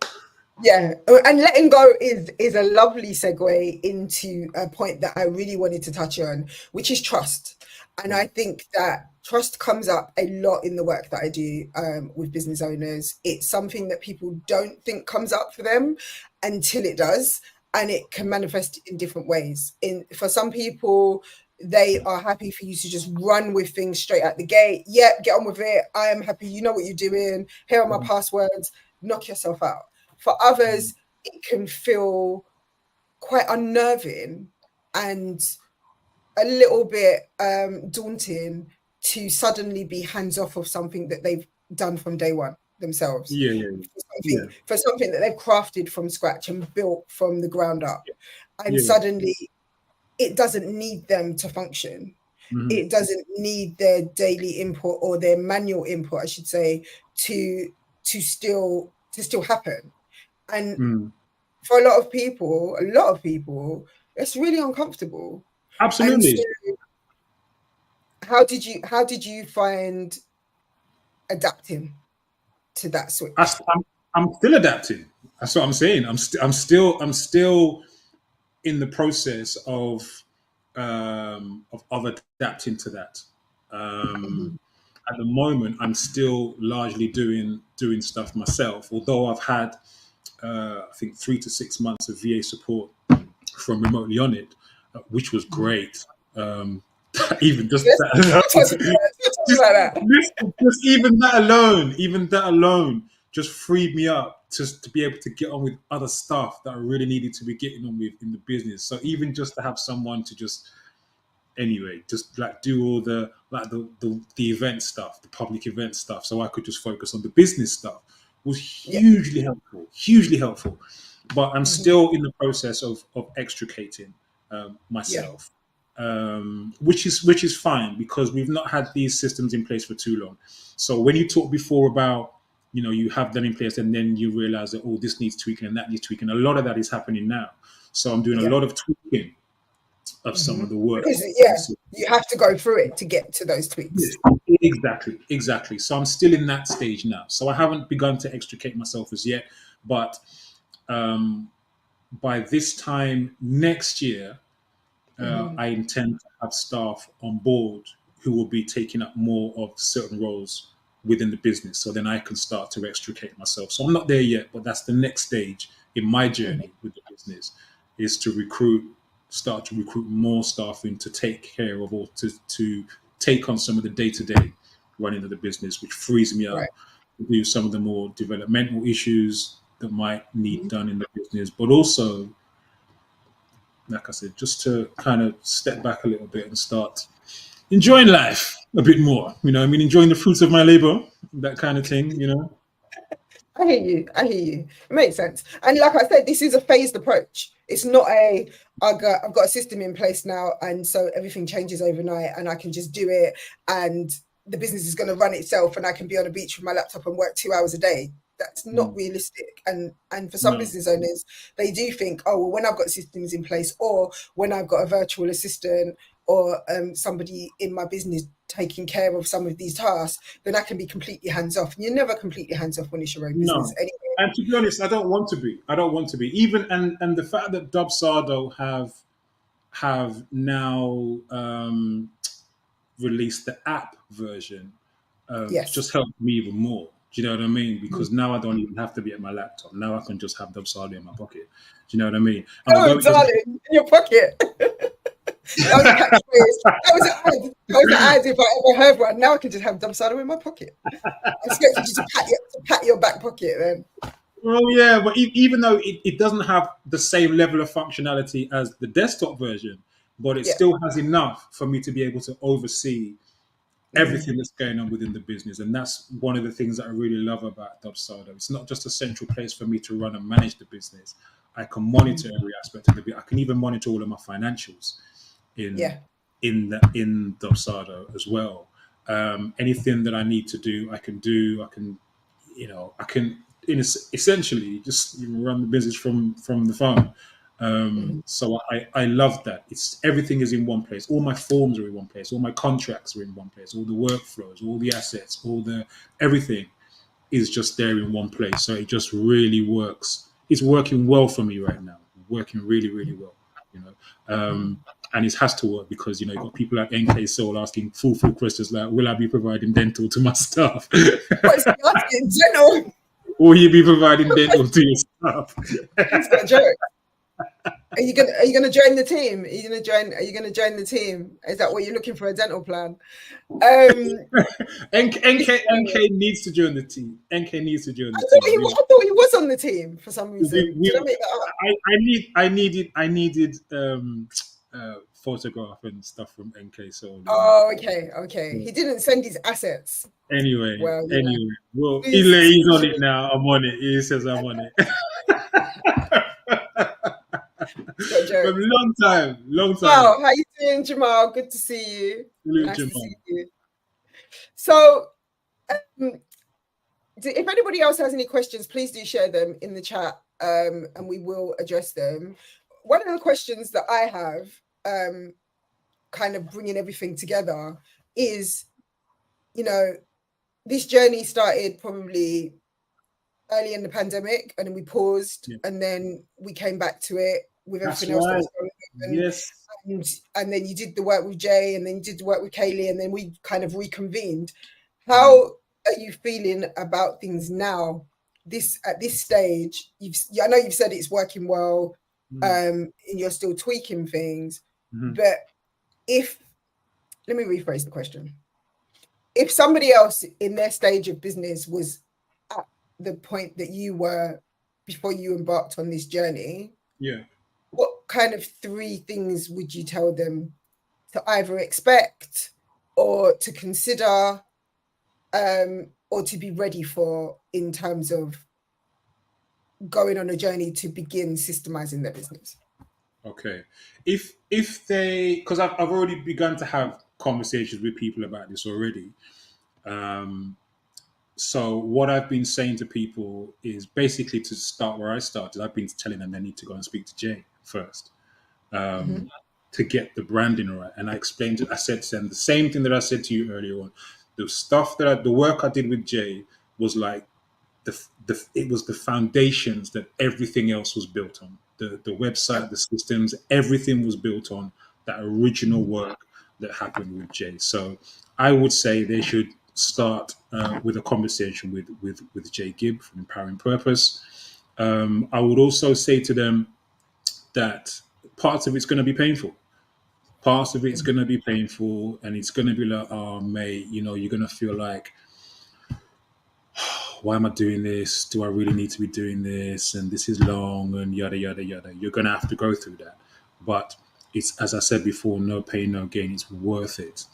Yeah, and letting go is a lovely segue into a point that I really wanted to touch on, which is trust. And I think that trust comes up a lot in the work that I do with business owners. It's something that people don't think comes up for them until it does, and it can manifest in different ways. In For some people, they are happy for you to just run with things straight out the gate. Yep, get on with it. I am happy. You know what you're doing. Here are my passwords. Knock yourself out. For others, it can feel quite unnerving and a little bit daunting to suddenly be hands off of something that they've done from day one themselves. Yeah, yeah, yeah, For something that they've crafted from scratch and built from the ground up. And yeah. suddenly it doesn't need them to function. Mm-hmm. It doesn't need their daily input or their manual input, I should say, to to still happen. And Mm. for a lot of people, it's really uncomfortable. And so Absolutely. how did you find adapting to that I, switch? I'm still adapting. That's what I'm saying. I'm still in the process of adapting to that. Um, Mhm, at the moment, I'm still largely doing stuff myself. Although I've had I think 3 to 6 months of VA support from remotely on it, which was mhm. great. Um, even just Let's that talk about alone, that. Let's talk about that. just even that alone, just freed me up to be able to get on with other stuff that I really needed to be getting on with in the business. So even just to have someone to just anyway, just like do all the like the event stuff, the public event stuff, so I could just focus on the business stuff was Yeah. hugely helpful, hugely helpful. But I'm Mhm. still in the process of extricating Yeah. myself, which is fine because we've not had these systems in place for too long. So when you talked before about you have them in place and then you realize that this needs tweaking and that needs tweaking. A lot of that is happening now. So I'm doing a Yeah. lot of tweaking of some of Mhm. the work. Because yeah, you have to go through it to get to those Yes, tweaks. exactly, exactly. So I'm still in that stage now. So I haven't begun to extricate myself as yet, but um, by this time next year, Mhm. I intend to have staff on board who will be taking up more of certain roles within the business. So then I can start to extricate myself. So I'm not there yet, but that's the next stage in my Mhm. journey with the business is to start to recruit more staff in to take care of or to take on some of the day to day running of the business, which frees me Right. up to do some of the more developmental issues that might need Mhm. done in the business, but also like I said, just to kind of step back a little bit and start enjoying life a bit more. You know, I mean, enjoying the fruits of my labor, that kind of thing. You know. I hear you. I hear you. It makes sense. And like I said, this is a phased approach. It's not I've got a system in place now, and so everything changes overnight, and I can just do it, and the business is going to run itself, and I can be on a beach with my laptop and work 2 hours a day. That's not Mm. realistic. And for some No. business owners, they do think, oh well, when I've got systems in place, or when I've got a virtual assistant, or somebody in my business taking care of some of these tasks, then I can be completely hands off. And you're never completely hands off when it's your own business No. anyway. And to be honest, I don't want to be. I don't want to be. Even and the fact that Dubsado have now released the app version Yes. just helped me even more. Do you know what I mean? Because now I don't even have to be at my laptop. Now I can just have Dubsado in my pocket. Do you know what I mean? And Oh, although it doesn't, darling, in your pocket. That was a catchphrase. That was an ad. That was an ad if I ever heard one. Now I can just have Dubsado in my pocket. I expected you to pat your back pocket then. well, yeah, but even though it doesn't have the same level of functionality as the desktop version, but it Yeah. still has enough for me to be able to oversee Mm, everything that's going on within the business. And that's one of the things that I really love about Dubsado. It's not just a central place for me to run and manage the business. I can monitor mm, every aspect of the business. I can even monitor all of my financials in yeah. in Dubsado as well. Anything that I need to do, I can do. I can, I can essentially just run the business from the phone. Mm, So I love that. It's everything is in one place. All my forms are in one place. All my contracts are in one place. All the workflows, all the assets, all the everything is just there in one place. So it just really works. It's working well for me right now. Working really, really well. You know, mm. and it has to work because you got people like NK Soul asking full questions like, "Will I be providing dental to my staff? What's he asking? General. Will you be providing dental to your staff?" He's got a joke. Are you gonna join the team? Are you gonna join the team? Is that what you're looking for, a dental plan? Um NK needs to join the team. NK needs to join I the thought team. he, I thought he was on the team for some reason. Did I We, make that up? I needed photograph and stuff from NK Soul. Oh, okay, okay. Yeah. He didn't send his assets. Anyway, Well, well, he's he's on it now. I'm on it. He says I'm on it. got From jokes. long Wow, time. how you doing, Jamal? Good to see you. Salute Nice to see Jamal. you. So, um, if anybody else has any questions, please do share them in the chat, and we will address them. One of the questions that I have, kind of bringing everything together, is, you know, this journey started probably early in the pandemic, and then we paused, Yeah. and then we came back to it with That's everything else that right. was going on. Yes. And then you did the work with Jay, and then you did the work with Kaylee, and then we kind of reconvened. Mm, How are you feeling about things now? This at this stage, I know you've said it's working well, mm, and you're still tweaking things, mhm. but if let me rephrase the question. If somebody else in their stage of business was at the point that you were before you embarked on this journey, Yeah. what kind of 3 things would you tell them to either expect or to consider, or to be ready for, in terms of going on a journey to begin systemizing their business? Okay. If they, because I've already begun to have conversations with people about this already. Um, so what I've been saying to people is basically to start where I started. I've been telling them they need to go and speak to Jay first, Mm-hmm. to get the branding right. And I said to them the same thing that I said to you earlier on. The stuff the work I did with Jay was like it was the foundations that everything else was built on. The Yep. website, the systems, everything was built on that original work that happened with Jay. So I would say they should start with a conversation with Jay Gibb from Empowering Purpose. I would also say to them that parts of it's going to be painful. Parts of it's going to be painful, and it's going to be like, oh, mate, you're going to feel like, why am I doing this? Do I really need to be doing this? And this is long and yada, yada, yada. You're going to have to go through that. but it's, as I said before, no pain, no gain. It's worth it.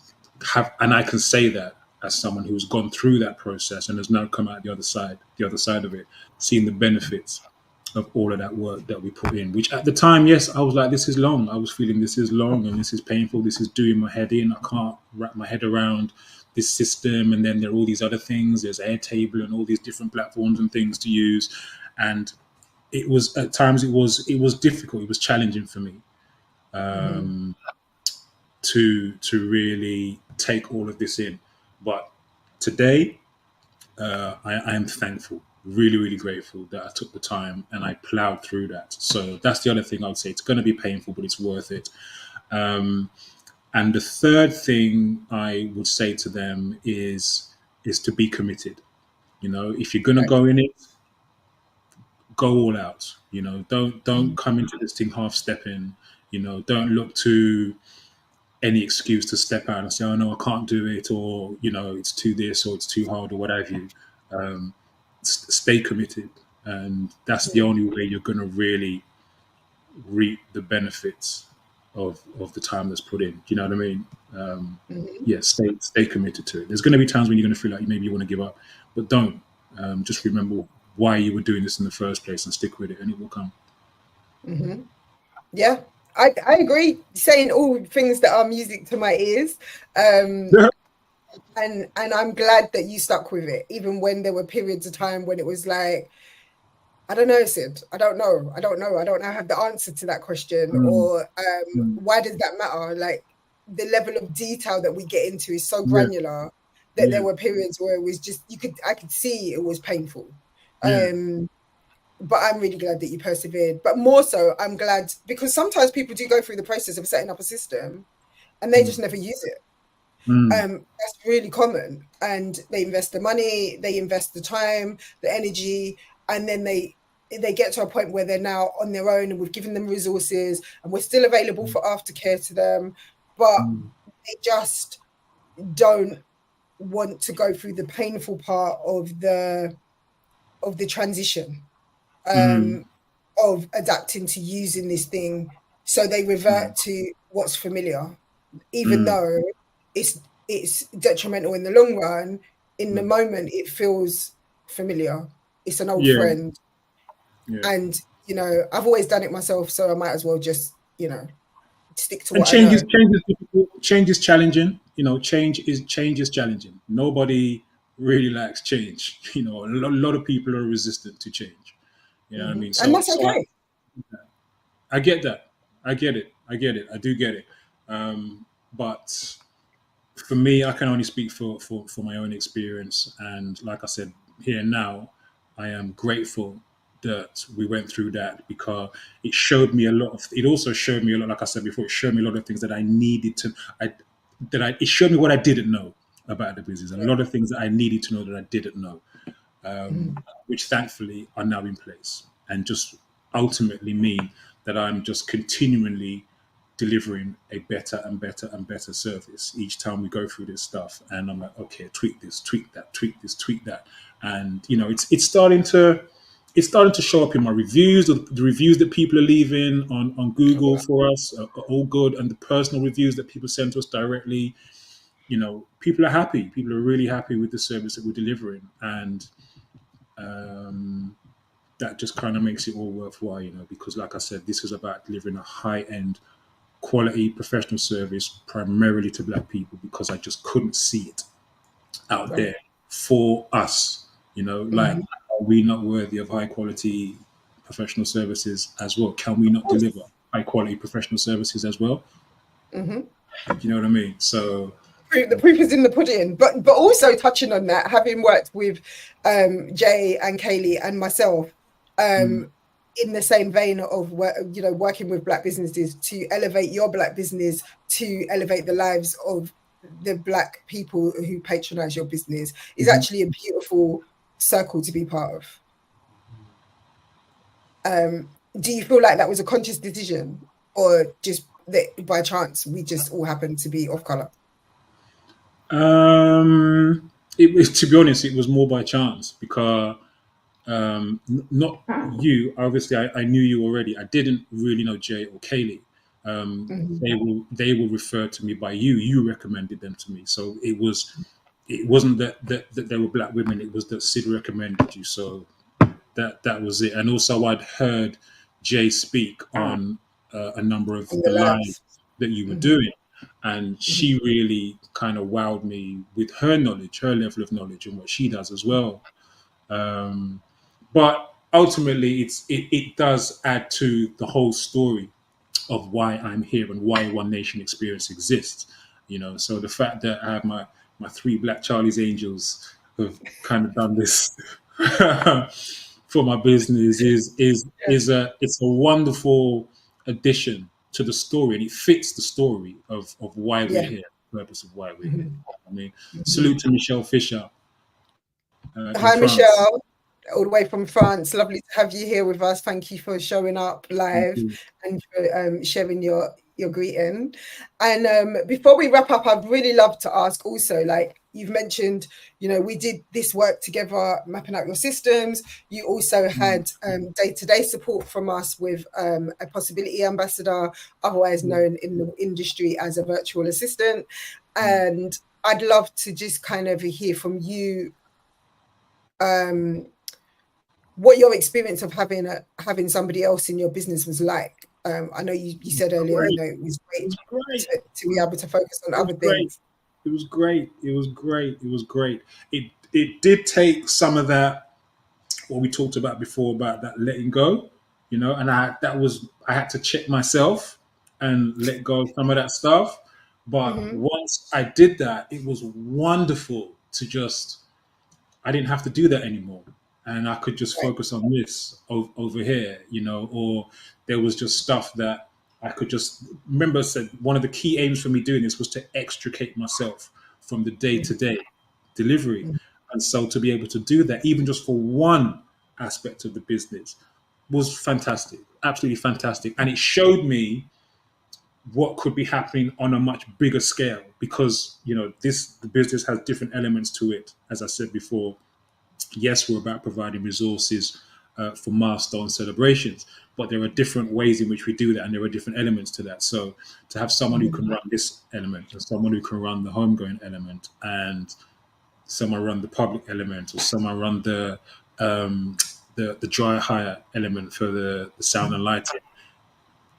And I can say that as someone who's gone through that process and has now come out the other side of it, seeing the benefits of all of that work that we put in. Which at the time, yes, I was like, this is long. I was feeling this is long and this is painful. This is doing my head in. I can't wrap my head around this system. And then there are all these other things. There's Airtable and all these different platforms and things to use. And it was at times it was difficult. It was challenging for me Mm-hmm. to really take all of this in. But today, I am thankful, really, really grateful that I took the time and I plowed through that. So that's the other thing I would say. It's going to be painful, but it's worth it. Um, and the third thing I would say to them is to be committed. You know, if you're going to Right. go in it, go all out. You know, don't Mm-hmm. come into this thing half stepping. You know, don't look to any excuse to step out and say, "Oh no, I can't do it," or it's too this or it's too hard or what have you. Um, Stay committed, and that's the only way you're going to really reap the benefits of the time that's put in. Do you know what I mean? Mm-hmm. Yeah, stay committed to it. There's going to be times when you're going to feel like maybe you want to give up, but don't. Just remember why you were doing this in the first place and stick with it, and it will come. Mm-hmm. Yeah, I agree. Saying all things that are music to my ears. Um, and I'm glad that you stuck with it, even when there were periods of time when it was like, I don't know, Sid. I don't know. I don't know. I don't have the answer to that question. Mm, Or mm, why does that matter? Like the level of detail that we get into is so yeah, granular that there yeah, were periods where it was just I could see it was painful. yeah. Um, but I'm really glad that you persevered. But more so, I'm glad because sometimes people do go through the process of setting up a system and they Mm, just never use it. mm, That's really common. And they invest the money, they invest the time, the energy, and then they get to a point where they're now on their own and we've given them resources and we're still available for aftercare to them, but mm, they just don't want to go through the painful part of the transition, mm, um, of adapting to using this thing. So they mm, revert to what's familiar, even mm, though it's detrimental in the long run. In the mm. moment, it feels familiar. It's an old Yeah, friend, yeah. and I've always done it myself, so I might as well just stick to And what I know. change is difficult. Change is challenging. Change is challenging. Nobody really likes change. A lot of people are resistant to change. You know what I mean? And So that's so okay. I get that. I get it. I get it. I do get it. But for me, I can only speak for my own experience. And like I said, here now, I am grateful that we went through that because it also showed me a lot, like I said before, it showed me a lot of things that I needed to, it showed me what I didn't know about the business. A lot of things that I needed to know that I didn't know, Mhm. which thankfully are now in place and just ultimately mean that I'm just continually delivering a better and better and better service each time we go through this stuff. And I'm like, okay, tweak this, tweak that, tweak this, tweak that. And it's starting to show up in my reviews. The reviews that people are leaving on Oh, Google wow. for us are all good, and the personal reviews that people send to us directly, people are happy. People are really happy with the service that we're delivering, and um, that just kind of makes it all worthwhile, because like I said, this is about delivering a high end, quality professional service primarily to Black people because I just couldn't see it out Right. there for us. Like, Mhm. are we not worthy of high quality professional services as well? Can we Of not deliver course. high quality professional services as well? Mhm. You know what I mean? So, The proof is in the pudding. But also touching on that, having worked with Jay and Kaylee and myself, mm, um, in the same vein of working with Black businesses to elevate your Black business, to elevate the lives of the Black people who patronize your business, is mhm. actually a beautiful circle to be part of. Do you feel like that was a conscious decision, or just that by chance we just all happened to be off color? It was, to be honest, it was more by chance because not you. Obviously, I knew you already. I didn't really know Jay or Kaylee, They will refer to me by you. You recommended them to me, so it wasn't that they were black women. It was that Sid recommended you. So that was it. And also, I'd heard Jay speak on a number of In the the lives labs. that you were Mm-hmm. doing, and she really kind of wowed me with her knowledge, her level of knowledge, and what she does as well. Um, but ultimately, it does add to the whole story of why I'm here and why One Nation Experience exists. So the fact that I have my three Black Charlie's Angels have kind of done this for my business is a wonderful addition to the story, and it fits the story of why we're Yeah. here, the purpose of why we're here. Mm-hmm. I mean, Mm-hmm. salute to Michelle Fisher in Hi, France. Michelle, all the way from France. Lovely to have you here with us. Thank you for showing up Thank live you. and for sharing your greeting. And before we wrap up, I'd really love to ask also, like you've mentioned, we did this work together, mapping out your systems. You also Mm. had day-to-day support from us with a possibility ambassador, otherwise Yeah. known in the industry as a virtual assistant. Mm. And I'd love to just kind of hear from you what your experience of having somebody else in your business was like. I know you said earlier, Great. it was It great was great. to be able to focus on It was other great. things. It was great. It was great. It was great. It did take some of that what we talked about before about that letting go, and I had to check myself and let go of some of that stuff. But Mm-hmm. once I did that, it was wonderful to just I didn't have to do that anymore. And I could just Right. focus on this over here, or there was just stuff that I could just remember. I said one of the key aims for me doing this was to extricate myself from the day to day delivery. Mm-hmm. And so to be able to do that, even just for one aspect of the business, was fantastic, absolutely fantastic. And it showed me what could be happening on a much bigger scale because the business has different elements to it. As I said before, yes, we're about providing resources for milestone celebrations, but there are different ways in which we do that, and there are different elements to that. So to have someone who Mm-hmm. can run this element, and someone who can run the homegrown element, and someone run the public element, or someone run um, the dry hire element for the sound and lighting.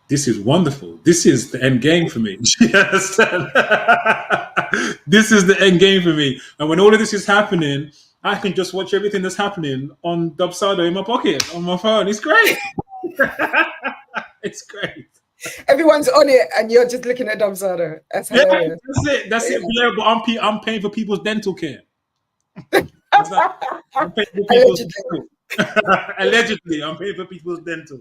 This is wonderful. This is the end game for me. Yes. This is the end game for me. And when all of this is happening, I can just watch everything that's happening on Dubsado in my pocket, on my phone. It's great. It's great. Everyone's on it, and you're just looking at Dubsado. That's Yeah, hilarious. that's it. That's it. Yeah. Yeah, but I'm paying for people's dental care. It's like, I'm paying for people's Allegedly. dental. Allegedly, I'm paying for people's dental.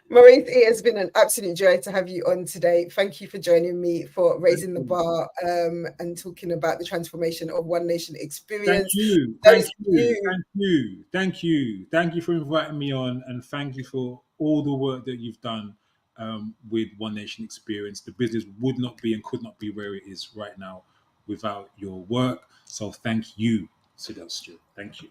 Maurice, it has been an absolute joy to have you on today. Thank you for joining me for raising the bar and talking about the transformation of One Nation Thank experience. you. Those Thank of you. you, Thank you. Thank you. Thank you for inviting me on, and thank you for all the work that you've done with One Nation Experience. The business would not be and could not be where it is right now without your work. So thank you, Sidelstra. Thank you.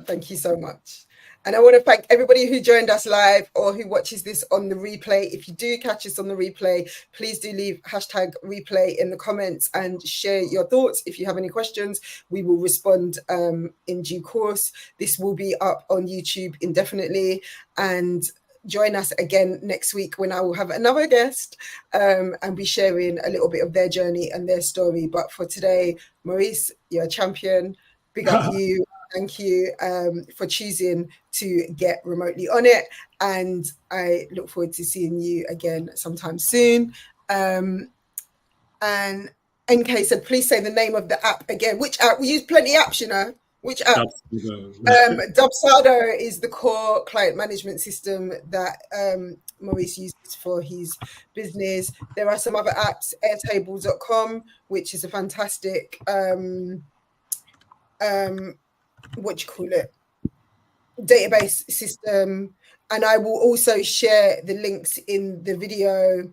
thank you so much. And I want to thank everybody who joined us live or who watches this on the replay. If you do catch us on the replay, please do leave hashtag replay in the comments and share your thoughts. If you have any questions, we will respond in due course. This will be up on YouTube indefinitely. And join us again next week when I will have another guest and be sharing a little bit of their journey and their story. But for today, Maurice, you're a champion. Big up you. Thank you for choosing to get remotely on it. And I look forward to seeing you again sometime soon. And NK said, please say the name of the app again. Which app? We use plenty of apps, Which app? Dubsado is the core client management system that Maurice uses for his business. There are some other apps, airtable.com, which is a fantastic database system. And I will also share the links in the video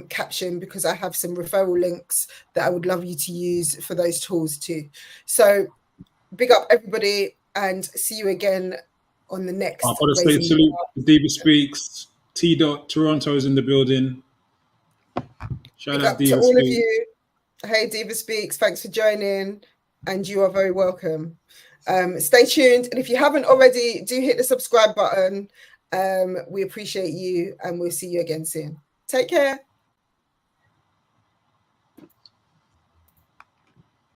caption because I have some referral links that I would love you to use for those tools too. So big up everybody and see you again on the next I've got to say Raising the salute Bar. to Diva Speaks T. Toronto's in the building. Shout Big out up to Diva all of Speak. you. Hey, Diva Speaks. Thanks for joining, and you are very welcome. Stay tuned, and if you haven't already, do hit the subscribe button. We appreciate you, and we'll see you again soon. Take care.